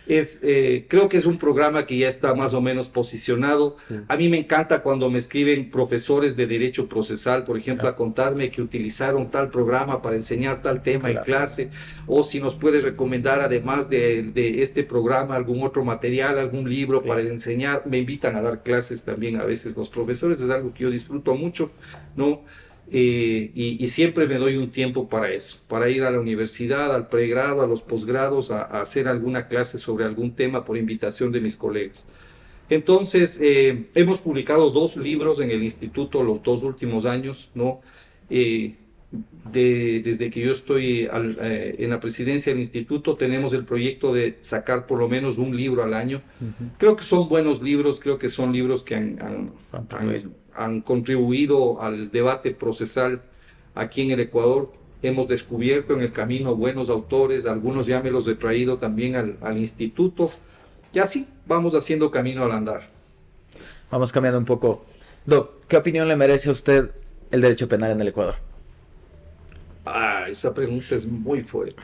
Creo que es un programa que ya está más o menos posicionado. Sí. A mí me encanta cuando me escriben profesores de derecho procesal, por ejemplo, a contarme que utilizaron tal programa para enseñar tal tema en clase, o si nos puede recomendar además de este programa algún otro material, algún libro para enseñar. Me invitan a dar clases también a veces los profesores, es algo que yo disfruto mucho, ¿no? Y siempre me doy un tiempo para eso, para ir a la universidad, al pregrado, a los posgrados, a hacer alguna clase sobre algún tema por invitación de mis colegas. Entonces, hemos publicado 2 libros en el instituto los 2 últimos años, ¿no? Desde que yo estoy en la presidencia del instituto, tenemos el proyecto de sacar por lo menos un libro al año. Creo que son buenos libros, creo que son libros que han contribuido al debate procesal aquí en el Ecuador. Hemos descubierto en el camino buenos autores, algunos ya me los he traído también al instituto, y así vamos haciendo camino al andar. Vamos cambiando un poco. Doc, ¿qué opinión le merece a usted el derecho penal en el Ecuador? Esa pregunta es muy fuerte.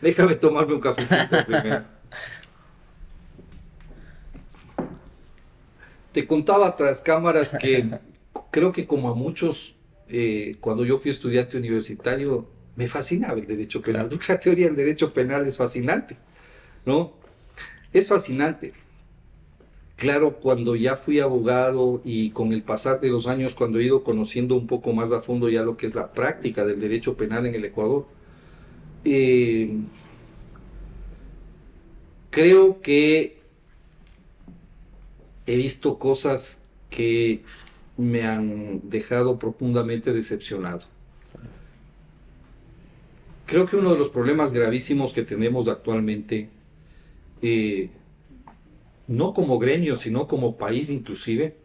Déjame tomarme un cafecito primero. Te contaba tras cámaras que creo que como a muchos, cuando yo fui estudiante universitario, me fascinaba el derecho penal. La teoría del derecho penal es fascinante, ¿no? Es fascinante. Claro, cuando ya fui abogado y con el pasar de los años, cuando he ido conociendo un poco más a fondo ya lo que es la práctica del derecho penal en el Ecuador, creo que he visto cosas que me han dejado profundamente decepcionado. Creo que uno de los problemas gravísimos que tenemos actualmente, no como gremio, sino como país inclusive,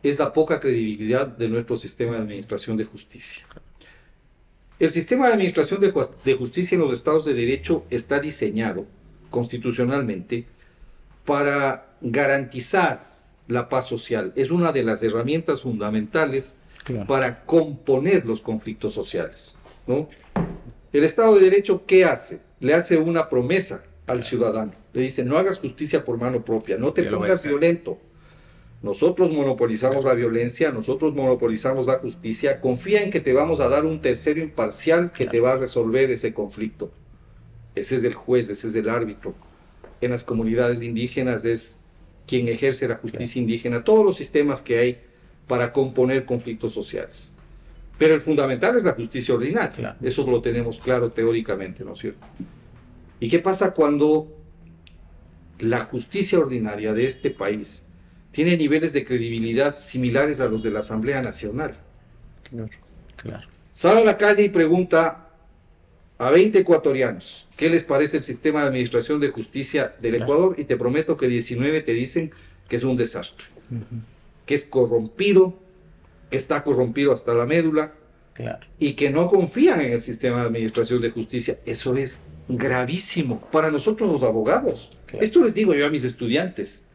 es la poca credibilidad de nuestro sistema de administración de justicia. El sistema de administración de justicia en los Estados de Derecho está diseñado constitucionalmente para garantizar la paz social. Es una de las herramientas fundamentales para componer los conflictos sociales, ¿no? El Estado de Derecho, ¿qué hace? Le hace una promesa al ciudadano. Le dicen, no hagas justicia por mano propia, no te Yo lo voy a pongas hacer. violento. Nosotros monopolizamos la violencia, nosotros monopolizamos la justicia. Confía en que te vamos a dar un tercero imparcial que te va a resolver ese conflicto. Ese es el juez, ese es el árbitro. En las comunidades indígenas es quien ejerce la justicia indígena, todos los sistemas que hay para componer conflictos sociales. Pero el fundamental es la justicia ordinaria. Claro. Eso lo tenemos claro teóricamente, ¿no es cierto? ¿Y qué pasa cuando la justicia ordinaria de este país tiene niveles de credibilidad similares a los de la Asamblea Nacional? Claro. Sale a la calle y pregunta a 20 ecuatorianos qué les parece el sistema de administración de justicia del Ecuador, y te prometo que 19 te dicen que es un desastre, que es corrompido, que está corrompido hasta la médula, Claro. y que no confían en el sistema de administración de justicia. Eso es gravísimo para nosotros los abogados. Claro. Esto les digo yo a mis estudiantes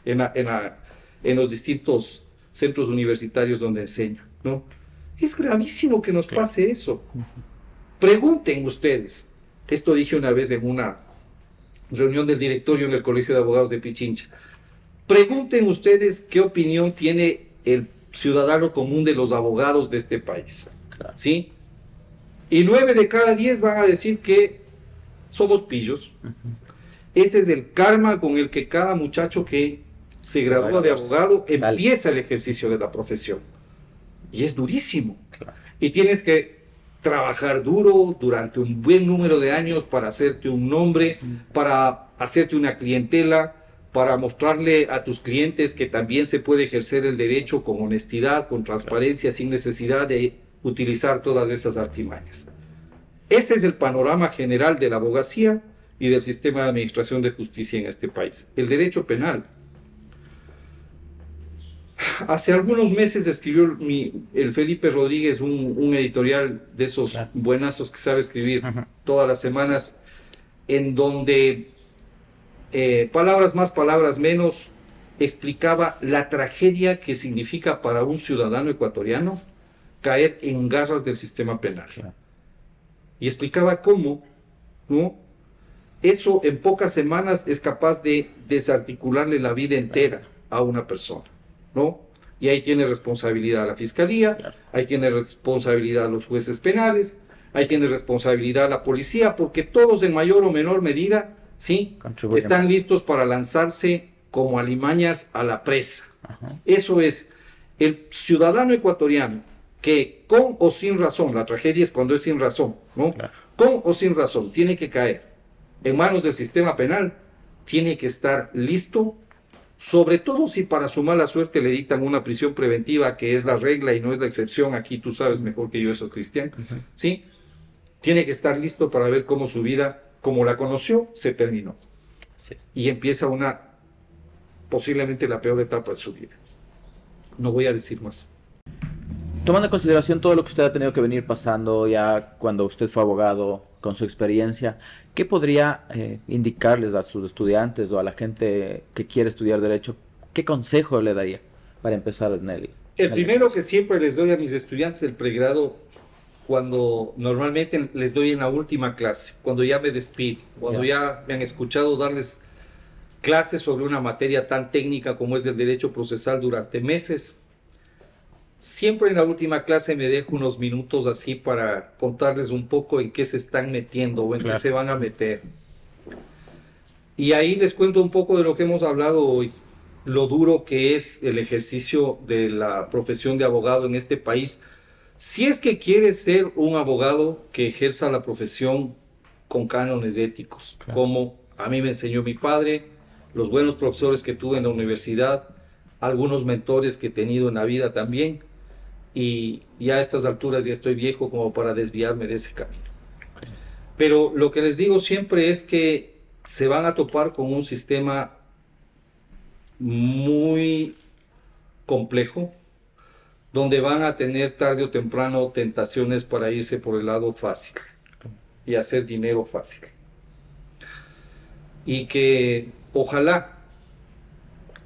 en los distintos centros universitarios donde enseño, ¿no? Es gravísimo que nos pase eso. Pregunten ustedes. Esto dije una vez en una reunión del directorio en el Colegio de Abogados de Pichincha. Pregunten ustedes qué opinión tiene el ciudadano común de los abogados de este país. Claro. ¿Sí? Y 9 de cada 10 van a decir que somos pillos. Ese es el karma con el que cada muchacho que se gradúa de abogado empieza el ejercicio de la profesión. Y es durísimo. Claro. Y tienes que trabajar duro durante un buen número de años para hacerte un nombre, para hacerte una clientela, para mostrarle a tus clientes que también se puede ejercer el derecho con honestidad, con transparencia, sin necesidad de utilizar todas esas artimañas. Ese es el panorama general de la abogacía y del sistema de administración de justicia en este país. El derecho penal. Hace algunos meses escribió el Felipe Rodríguez un editorial de esos buenazos que sabe escribir todas las semanas, en donde palabras más, palabras menos, explicaba la tragedia que significa para un ciudadano ecuatoriano caer en garras del sistema penal. Y explicaba cómo, ¿no?, eso en pocas semanas es capaz de desarticularle la vida entera a una persona, ¿no? Y ahí tiene responsabilidad la fiscalía, ahí tiene responsabilidad los jueces penales, ahí tiene responsabilidad la policía, porque todos en mayor o menor medida, ¿sí?, están listos para lanzarse como alimañas a la presa. Eso es, el ciudadano ecuatoriano que con o sin razón, la tragedia es cuando es sin razón, ¿no? Con o sin razón, tiene que caer en manos del sistema penal, tiene que estar listo, sobre todo si para su mala suerte le dictan una prisión preventiva, que es la regla y no es la excepción. Aquí tú sabes mejor que yo eso, Cristian, ¿sí? Tiene que estar listo para ver cómo su vida, como la conoció, se terminó. Así es. Y empieza posiblemente la peor etapa de su vida. No voy a decir más. Tomando en consideración todo lo que usted ha tenido que venir pasando ya cuando usted fue abogado, con su experiencia, ¿qué podría indicarles a sus estudiantes o a la gente que quiere estudiar Derecho? ¿Qué consejo le daría para empezar en él? El primero que siempre les doy a mis estudiantes del pregrado, cuando normalmente les doy en la última clase, cuando ya me despido, cuando ya me han escuchado darles clases sobre una materia tan técnica como es el derecho procesal durante meses, siempre en la última clase me dejo unos minutos así para contarles un poco en qué se están metiendo o en qué se van a meter. Y ahí les cuento un poco de lo que hemos hablado hoy, lo duro que es el ejercicio de la profesión de abogado en este país. Si es que quieres ser un abogado que ejerza la profesión con cánones éticos, como a mí me enseñó mi padre, los buenos profesores que tuve en la universidad, algunos mentores que he tenido en la vida también, y ya a estas alturas ya estoy viejo como para desviarme de ese camino. Pero lo que les digo siempre es que se van a topar con un sistema muy complejo, donde van a tener tarde o temprano tentaciones para irse por el lado fácil y hacer dinero fácil. Y que ojalá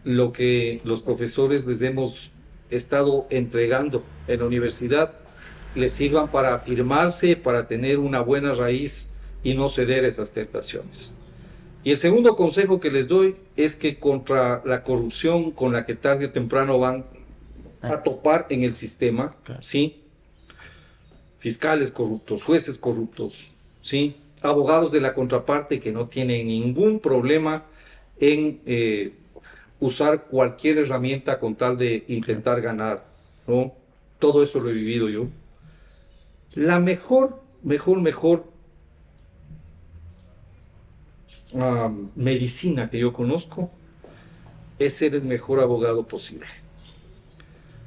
lo que los profesores les hemos estado entregando en la universidad les sirvan para afirmarse, para tener una buena raíz y no ceder a esas tentaciones. Y el segundo consejo que les doy es que contra la corrupción con la que tarde o temprano van a topar en el sistema, Claro. ¿sí? Fiscales corruptos, jueces corruptos, ¿sí? Abogados de la contraparte que no tienen ningún problema en usar cualquier herramienta con tal de intentar ganar, ¿no? Todo eso lo he vivido yo. La mejor medicina que yo conozco es ser el mejor abogado posible.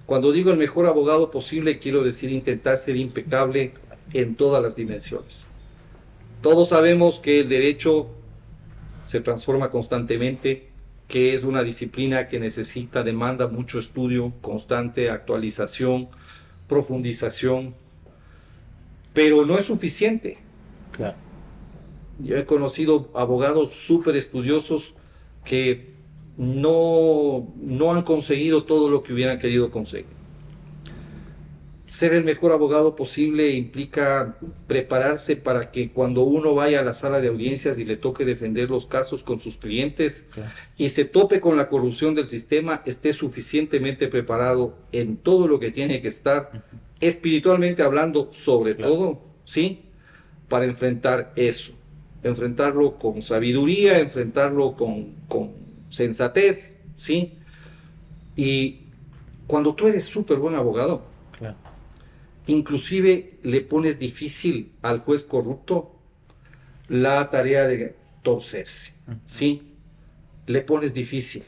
Cuando digo el mejor abogado posible, quiero decir intentar ser impecable en todas las dimensiones. Todos sabemos que el derecho se transforma constantemente, que es una disciplina que demanda mucho estudio constante, actualización, profundización, pero no es suficiente. Claro. Yo he conocido abogados súper estudiosos que no han conseguido todo lo que hubieran querido conseguir. Ser el mejor abogado posible implica prepararse para que cuando uno vaya a la sala de audiencias y le toque defender los casos con sus clientes, Claro. y se tope con la corrupción del sistema, esté suficientemente preparado en todo lo que tiene que estar, espiritualmente hablando, sobre Claro. todo, ¿sí? Para enfrentar eso. Enfrentarlo con sabiduría, enfrentarlo con sensatez, ¿sí? Y cuando tú eres súper buen abogado, Claro. inclusive le pones difícil al juez corrupto la tarea de torcerse, ¿sí? Le pones difícil.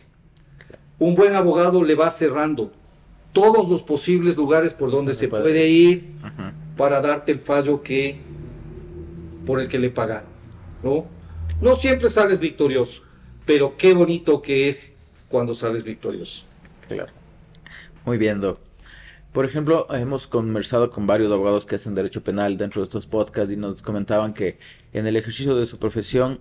Un buen abogado le va cerrando todos los posibles lugares por donde se puede ir para darte el fallo por el que le pagaron, ¿no? No siempre sales victorioso, pero qué bonito que es cuando sales victorioso. Claro. Muy bien, Doc. Por ejemplo, hemos conversado con varios abogados que hacen derecho penal dentro de estos podcasts y nos comentaban que en el ejercicio de su profesión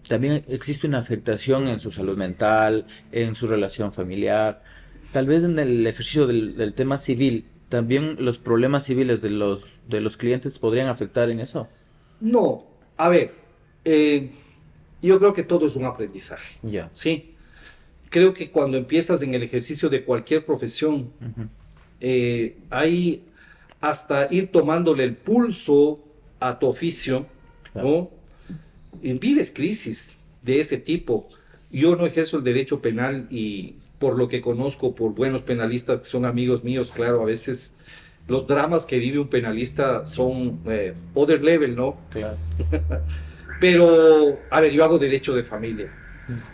también existe una afectación en su salud mental, en su relación familiar. Tal vez en el ejercicio del tema civil, también los problemas civiles de los clientes podrían afectar en eso. No, a ver, yo creo que todo es un aprendizaje, Ya. ¿sí? Creo que cuando empiezas en el ejercicio de cualquier profesión, hay hasta ir tomándole el pulso a tu oficio, ¿no? Vives crisis de ese tipo. Yo no ejerzo el derecho penal y por lo que conozco, por buenos penalistas que son amigos míos, claro, a veces los dramas que vive un penalista son other level, ¿no? Claro. Pero, a ver, yo hago derecho de familia.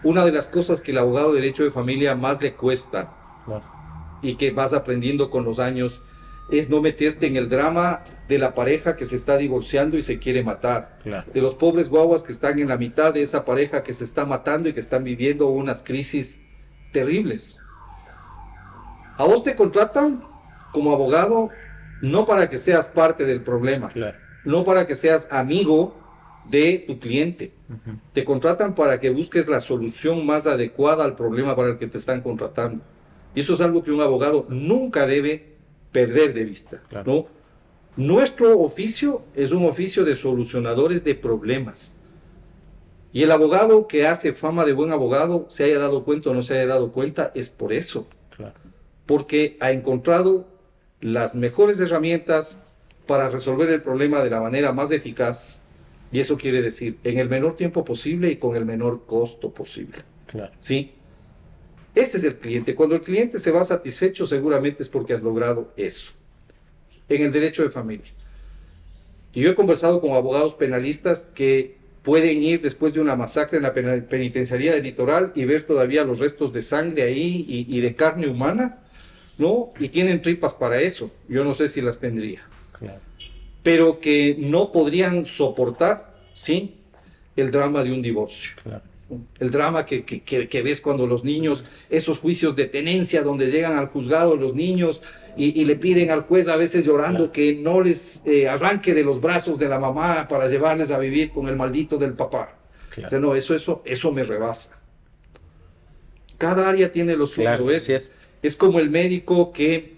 Una de las cosas que el abogado de derecho de familia más le cuesta y que vas aprendiendo con los años es no meterte en el drama de la pareja que se está divorciando y se quiere matar. Claro. De los pobres guaguas que están en la mitad de esa pareja que se está matando y que están viviendo unas crisis terribles. A vos te contratan como abogado no para que seas parte del problema, Claro. no para que seas amigo de tu cliente. Te contratan para que busques la solución más adecuada al problema para el que te están contratando. Y eso es algo que un abogado nunca debe perder de vista, Claro. ¿no? Nuestro oficio es un oficio de solucionadores de problemas. Y el abogado que hace fama de buen abogado, se haya dado cuenta o no se haya dado cuenta, es por eso. Claro. Porque ha encontrado las mejores herramientas para resolver el problema de la manera más eficaz. Y eso quiere decir, en el menor tiempo posible y con el menor costo posible. Claro. ¿Sí? Ese es el cliente. Cuando el cliente se va satisfecho, seguramente es porque has logrado eso. En el derecho de familia. Y yo he conversado con abogados penalistas que pueden ir después de una masacre en la penitenciaría del Litoral y ver todavía los restos de sangre ahí y de carne humana, ¿no? Y tienen tripas para eso. Yo no sé si las tendría. Claro. Pero que no podrían soportar, ¿sí?, el drama de un divorcio. Claro. El drama que ves cuando los niños, esos juicios de tenencia donde llegan al juzgado los niños y le piden al juez a veces llorando Claro. que no les arranque de los brazos de la mamá para llevarles a vivir con el maldito del papá. Claro. O sea, no, eso me rebasa. Cada área tiene lo suyo. Claro, ¿ves? así es. Es como el médico que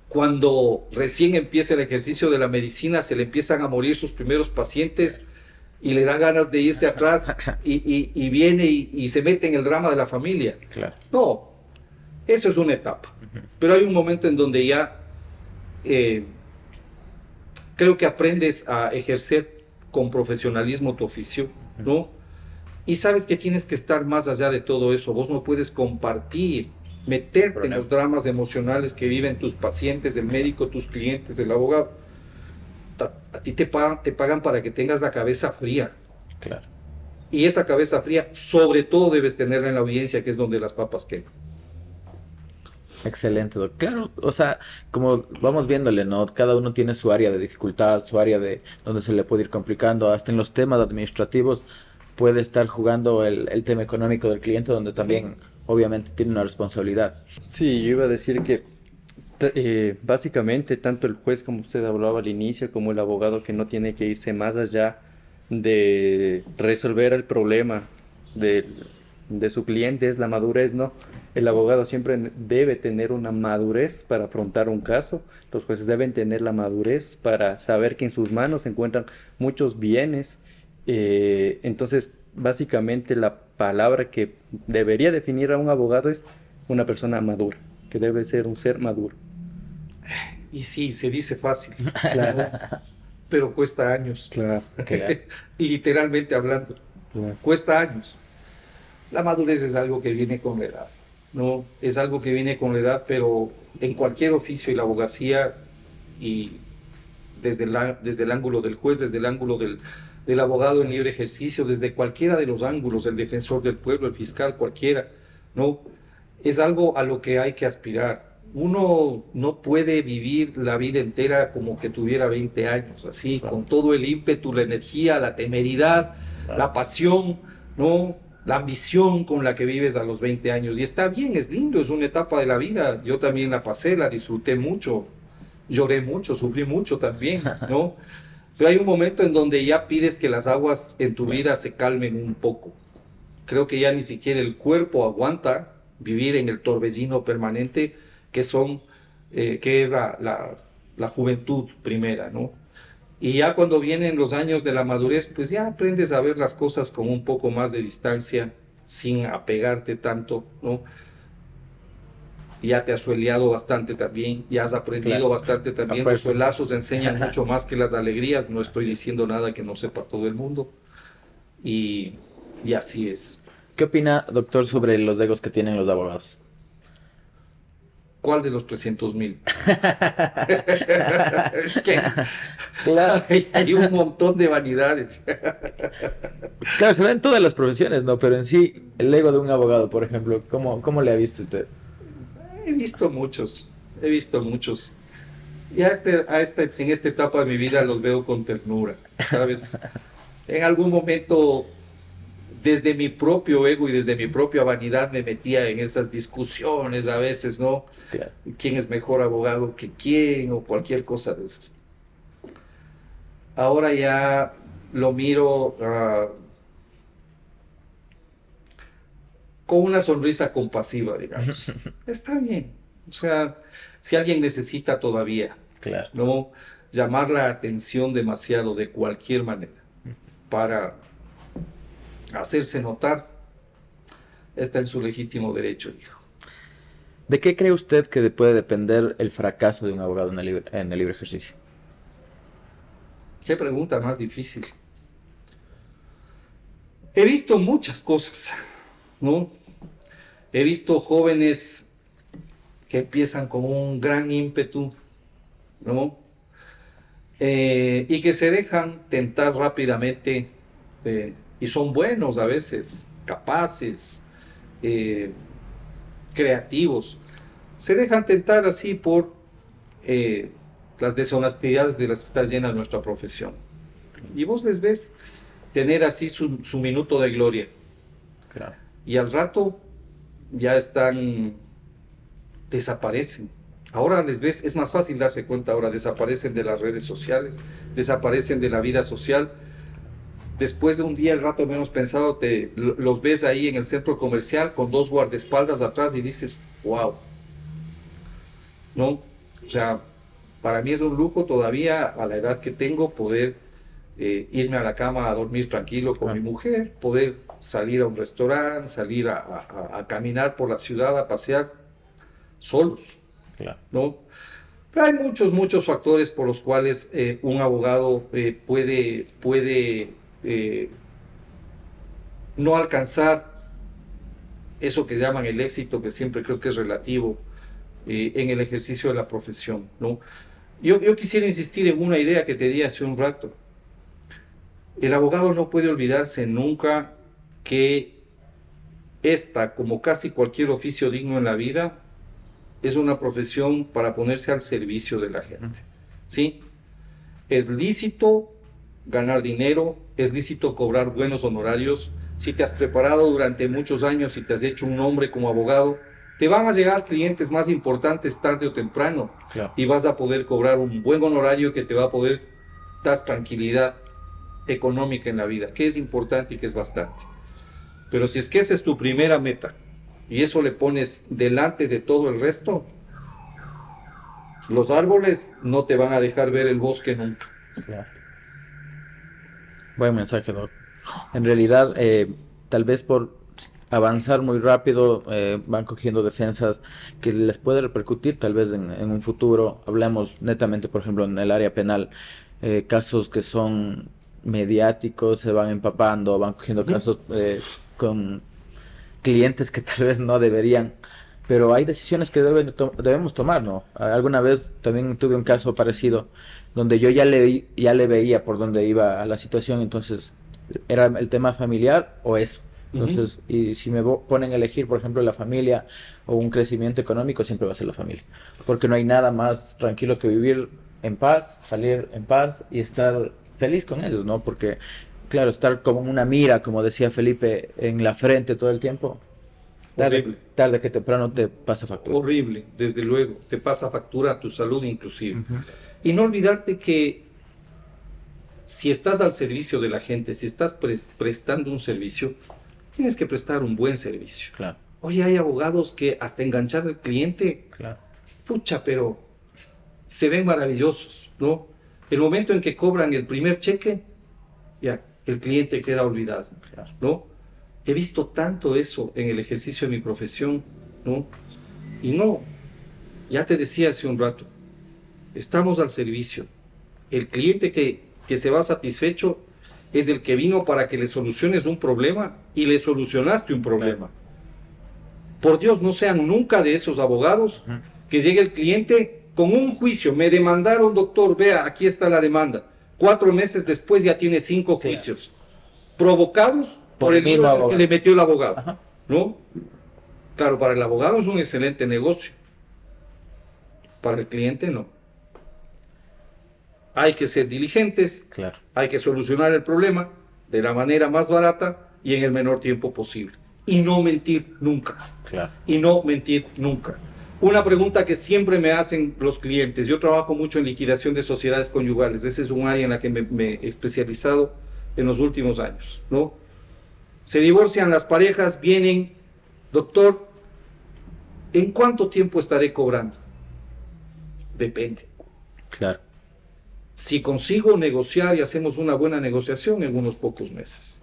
cuando recién empieza el ejercicio de la medicina se le empiezan a morir sus primeros pacientes, y le da ganas de irse atrás y viene y se mete en el drama de la familia. Claro. No, eso es una etapa. Pero hay un momento en donde ya creo que aprendes a ejercer con profesionalismo tu oficio, ¿no? Y sabes que tienes que estar más allá de todo eso. Vos no puedes compartir, meterte en los dramas emocionales que viven tus pacientes, el médico, tus clientes, el abogado. A ti te pagan para que tengas la cabeza fría. Claro. Y esa cabeza fría, sobre todo, debes tenerla en la audiencia, que es donde las papas queman. Excelente, Doc. Claro, o sea, como vamos viéndole, ¿no? Cada uno tiene su área de dificultad, su área de donde se le puede ir complicando. Hasta en los temas administrativos puede estar jugando el tema económico del cliente, donde también obviamente tiene una responsabilidad. Sí, yo iba a decir que básicamente tanto el juez, como usted hablaba al inicio, como el abogado, que no tiene que irse más allá de resolver el problema de su cliente, es la madurez, ¿no? El abogado siempre debe tener una madurez para afrontar un caso. Los jueces deben tener la madurez para saber que en sus manos se encuentran muchos bienes. Entonces, básicamente la palabra que debería definir a un abogado es una persona madura, que debe ser un ser maduro. Y sí, se dice fácil, Claro, pero cuesta años. claro, Claro. Literalmente hablando, claro. cuesta años. La madurez es algo que viene con la edad, ¿no? Es algo que viene con la edad, pero en cualquier oficio, y la abogacía, y desde el ángulo del juez, desde el ángulo del abogado en libre ejercicio, desde cualquiera de los ángulos, el defensor del pueblo, el fiscal, cualquiera, ¿no? Es algo a lo que hay que aspirar. Uno no puede vivir la vida entera como que tuviera 20 años, así, Claro. con todo el ímpetu, la energía, la temeridad, Claro. la pasión, ¿no? La ambición con la que vives a los 20 años. Y está bien, es lindo, es una etapa de la vida. Yo también la pasé, la disfruté mucho, lloré mucho, sufrí mucho también, ¿no? Pero hay un momento en donde ya pides que las aguas en tu vida se calmen un poco. Creo que ya ni siquiera el cuerpo aguanta vivir en el torbellino permanente que es la juventud primera, ¿no? Y ya cuando vienen los años de la madurez, pues ya aprendes a ver las cosas con un poco más de distancia, sin apegarte tanto, ¿no? Ya te has sueleado bastante también, ya has aprendido Claro. bastante también. A Los fuerzas. suelazos enseñan mucho más que las alegrías. No estoy diciendo nada que no sepa todo el mundo. Y así es. ¿Qué opina, doctor, sobre los egos que tienen los abogados? ¿Cuál de los 300,000? Es que Claro. hay un montón de vanidades. Claro, se ve en todas las profesiones, ¿no? Pero en sí, el ego de un abogado, por ejemplo, ¿cómo le ha visto usted? He visto muchos. Y en esta etapa de mi vida los veo con ternura, ¿sabes? En algún momento, desde mi propio ego y desde mi propia vanidad, me metía en esas discusiones a veces, ¿no? Claro. ¿Quién es mejor abogado que quién? O cualquier cosa de esas. Ahora ya lo miro con una sonrisa compasiva, digamos. Está bien. O sea, si alguien necesita todavía, Claro. no llamar la atención demasiado de cualquier manera para hacerse notar, está en su legítimo derecho, hijo. ¿De qué cree usted que puede depender el fracaso de un abogado en el libre ejercicio? Qué pregunta más difícil. He visto muchas cosas, ¿no? He visto jóvenes que empiezan con un gran ímpetu, ¿no? Y que se dejan tentar rápidamente, y son buenos a veces, capaces, creativos. Se dejan tentar así por las deshonestidades de las que está llena nuestra profesión. Y vos les ves tener así su minuto de gloria. Claro. Y al rato ya desaparecen. Ahora les ves, es más fácil darse cuenta ahora, desaparecen de las redes sociales, desaparecen de la vida social. Después de un día, el rato menos pensado, los ves ahí en el centro comercial con 2 guardaespaldas atrás y dices, wow. ¿No? O sea, para mí es un lujo todavía a la edad que tengo poder irme a la cama a dormir tranquilo con mi mujer, poder salir a un restaurante, salir a caminar por la ciudad, a pasear solos, Claro. ¿no? Pero hay muchos factores por los cuales un abogado puede no alcanzar eso que llaman el éxito, que siempre creo que es relativo en el ejercicio de la profesión, ¿no? Yo quisiera insistir en una idea que te di hace un rato. El abogado no puede olvidarse nunca que esta, como casi cualquier oficio digno en la vida, es una profesión para ponerse al servicio de la gente, ¿sí? Es lícito ganar dinero, es lícito cobrar buenos honorarios. Si te has preparado durante muchos años y te has hecho un nombre como abogado, te van a llegar clientes más importantes tarde o temprano, Claro. y vas a poder cobrar un buen honorario que te va a poder dar tranquilidad económica en la vida, que es importante y que es bastante. Pero si es que esa es tu primera meta y eso le pones delante de todo el resto, los árboles no te van a dejar ver el bosque nunca. Claro. Buen mensaje, Doc. En realidad, tal vez por avanzar muy rápido, van cogiendo defensas que les puede repercutir tal vez en un futuro. Hablemos netamente, por ejemplo, en el área penal, casos que son mediáticos, se van empapando, van cogiendo casos con clientes que tal vez no deberían, pero hay decisiones que debemos tomar, ¿no? Alguna vez también tuve un caso parecido donde yo ya le veía por dónde iba a la situación, entonces era el tema familiar o eso. Entonces, y si me ponen a elegir, por ejemplo, la familia o un crecimiento económico, siempre va a ser la familia, porque no hay nada más tranquilo que vivir en paz, salir en paz y estar feliz con ellos, ¿no? Porque, claro, estar como una mira, como decía Felipe, en la frente todo el tiempo, tarde que temprano te pasa factura. Horrible, desde luego, te pasa factura a tu salud inclusive. Y no olvidarte que si estás al servicio de la gente, si estás prestando un servicio, tienes que prestar un buen servicio. Claro. Oye, hay abogados que hasta enganchar al cliente, Claro. pucha, pero se ven maravillosos, ¿no? El momento en que cobran el primer cheque, ya, el cliente queda olvidado, Claro. ¿no? He visto tanto eso en el ejercicio de mi profesión, ¿no? Y no, ya te decía hace un rato, estamos al servicio. El cliente que se va satisfecho es el que vino para que le soluciones un problema y le solucionaste un problema. Por Dios, no sean nunca de esos abogados que llegue el cliente con un juicio. Me demandaron, doctor, vea, aquí está la demanda. 4 meses después ya tiene 5 juicios provocados por el mismo lío abogado que le metió el abogado, ¿no? Claro, para el abogado es un excelente negocio. Para el cliente no. Hay que ser diligentes, Claro. hay que solucionar el problema de la manera más barata y en el menor tiempo posible. Y no mentir nunca. Claro. Y no mentir nunca. Una pregunta que siempre me hacen los clientes. Yo trabajo mucho en liquidación de sociedades conyugales. Ese es un área en la que me he especializado en los últimos años, ¿no? Se divorcian las parejas, vienen, doctor, ¿en cuánto tiempo estaré cobrando? Depende. Claro. Si consigo negociar y hacemos una buena negociación en unos pocos meses.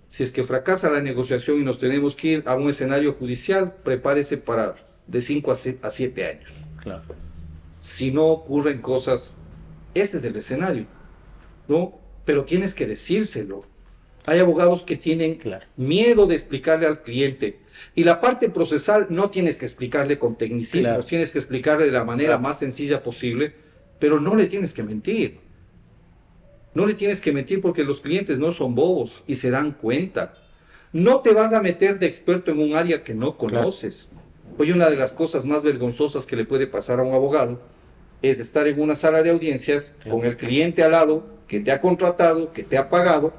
Si es que fracasa la negociación y nos tenemos que ir a un escenario judicial, prepárese para de 5 a 7 años. Claro. Si no ocurren cosas, ese es el escenario, ¿no? Pero tienes que decírselo. Hay abogados que tienen miedo de explicarle al cliente. Y la parte procesal no tienes que explicarle con tecnicismos, tienes que explicarle de la manera más sencilla posible, pero no le tienes que mentir. No le tienes que mentir porque los clientes no son bobos y se dan cuenta. No te vas a meter de experto en un área que no conoces. Oye, una de las cosas más vergonzosas que le puede pasar a un abogado es estar en una sala de audiencias con el cliente al lado, que te ha contratado, que te ha pagado,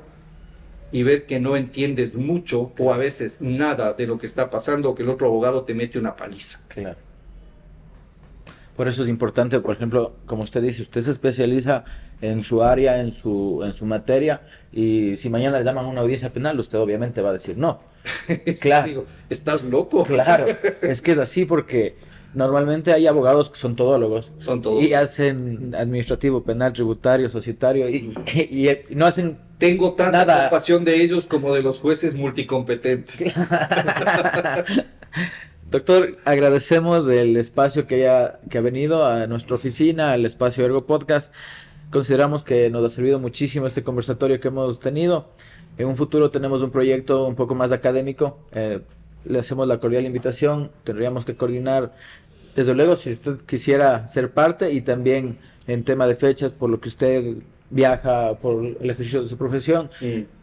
y ver que no entiendes mucho o a veces nada de lo que está pasando, o que el otro abogado te mete una paliza. Claro. Por eso es importante, por ejemplo, como usted dice, usted se especializa en su área, en su materia, y si mañana le llaman a una audiencia penal, usted obviamente va a decir no. Claro. Digo, ¿estás loco? Claro, es que es así porque Normalmente hay abogados que son todólogos Son todos. y hacen administrativo, penal, tributario, societario y no hacen Tengo tanta nada. compasión de ellos como de los jueces multicompetentes. Doctor, agradecemos del espacio que ha venido a nuestra oficina, al espacio Ergo Podcast. Consideramos que nos ha servido muchísimo este conversatorio que hemos tenido. En un futuro tenemos un proyecto un poco más académico. Le hacemos la cordial invitación. Tendríamos que coordinar, desde luego, si usted quisiera ser parte y también en tema de fechas, por lo que usted viaja por el ejercicio de su profesión.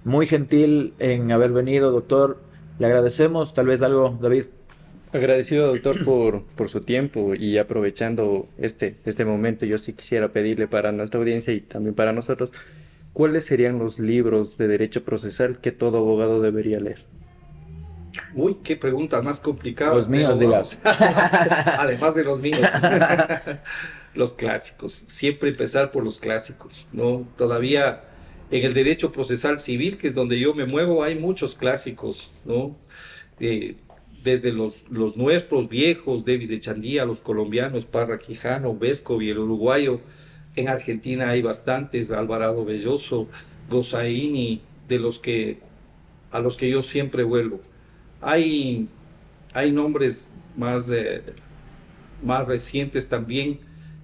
Muy gentil en haber venido, doctor. Le agradecemos. Tal vez algo, David. Agradecido, doctor, por su tiempo, y aprovechando este momento, yo sí quisiera pedirle para nuestra audiencia y también para nosotros, ¿cuáles serían los libros de derecho procesal que todo abogado debería leer? Uy, qué pregunta más complicada. Los míos, pero digamos. Además de los míos. Los clásicos. Siempre empezar por los clásicos, ¿no? Todavía en el derecho procesal civil, que es donde yo me muevo, hay muchos clásicos, ¿no? Desde los nuestros viejos, Davis de Chandía, los colombianos, Parra Quijano, Vesco y el uruguayo. En Argentina hay bastantes, Alvarado Belloso, Gossaini, a los que yo siempre vuelvo. Hay nombres más recientes también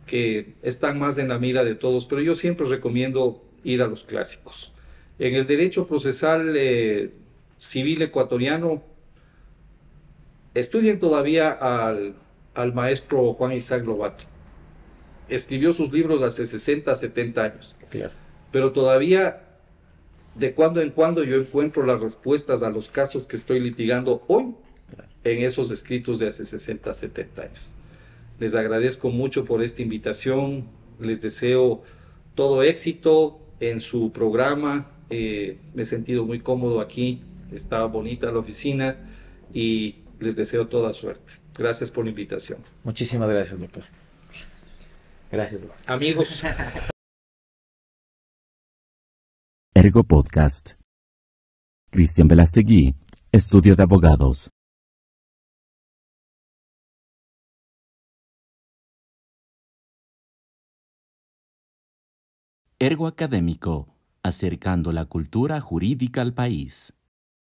que están más en la mira de todos, pero yo siempre recomiendo ir a los clásicos. En el derecho procesal civil ecuatoriano, estudien todavía al maestro Juan Isaac Lobato. Escribió sus libros hace 60, 70 años. Claro. Pero todavía, de cuando en cuando, yo encuentro las respuestas a los casos que estoy litigando hoy en esos escritos de hace 60, 70 años. Les agradezco mucho por esta invitación. Les deseo todo éxito en su programa. Me he sentido muy cómodo aquí. Está bonita la oficina y les deseo toda suerte. Gracias por la invitación. Muchísimas gracias, doctor. Gracias, doctor. Amigos. Ergo Podcast. Cristian Velastegui, Estudio de Abogados. Ergo Académico, acercando la cultura jurídica al país.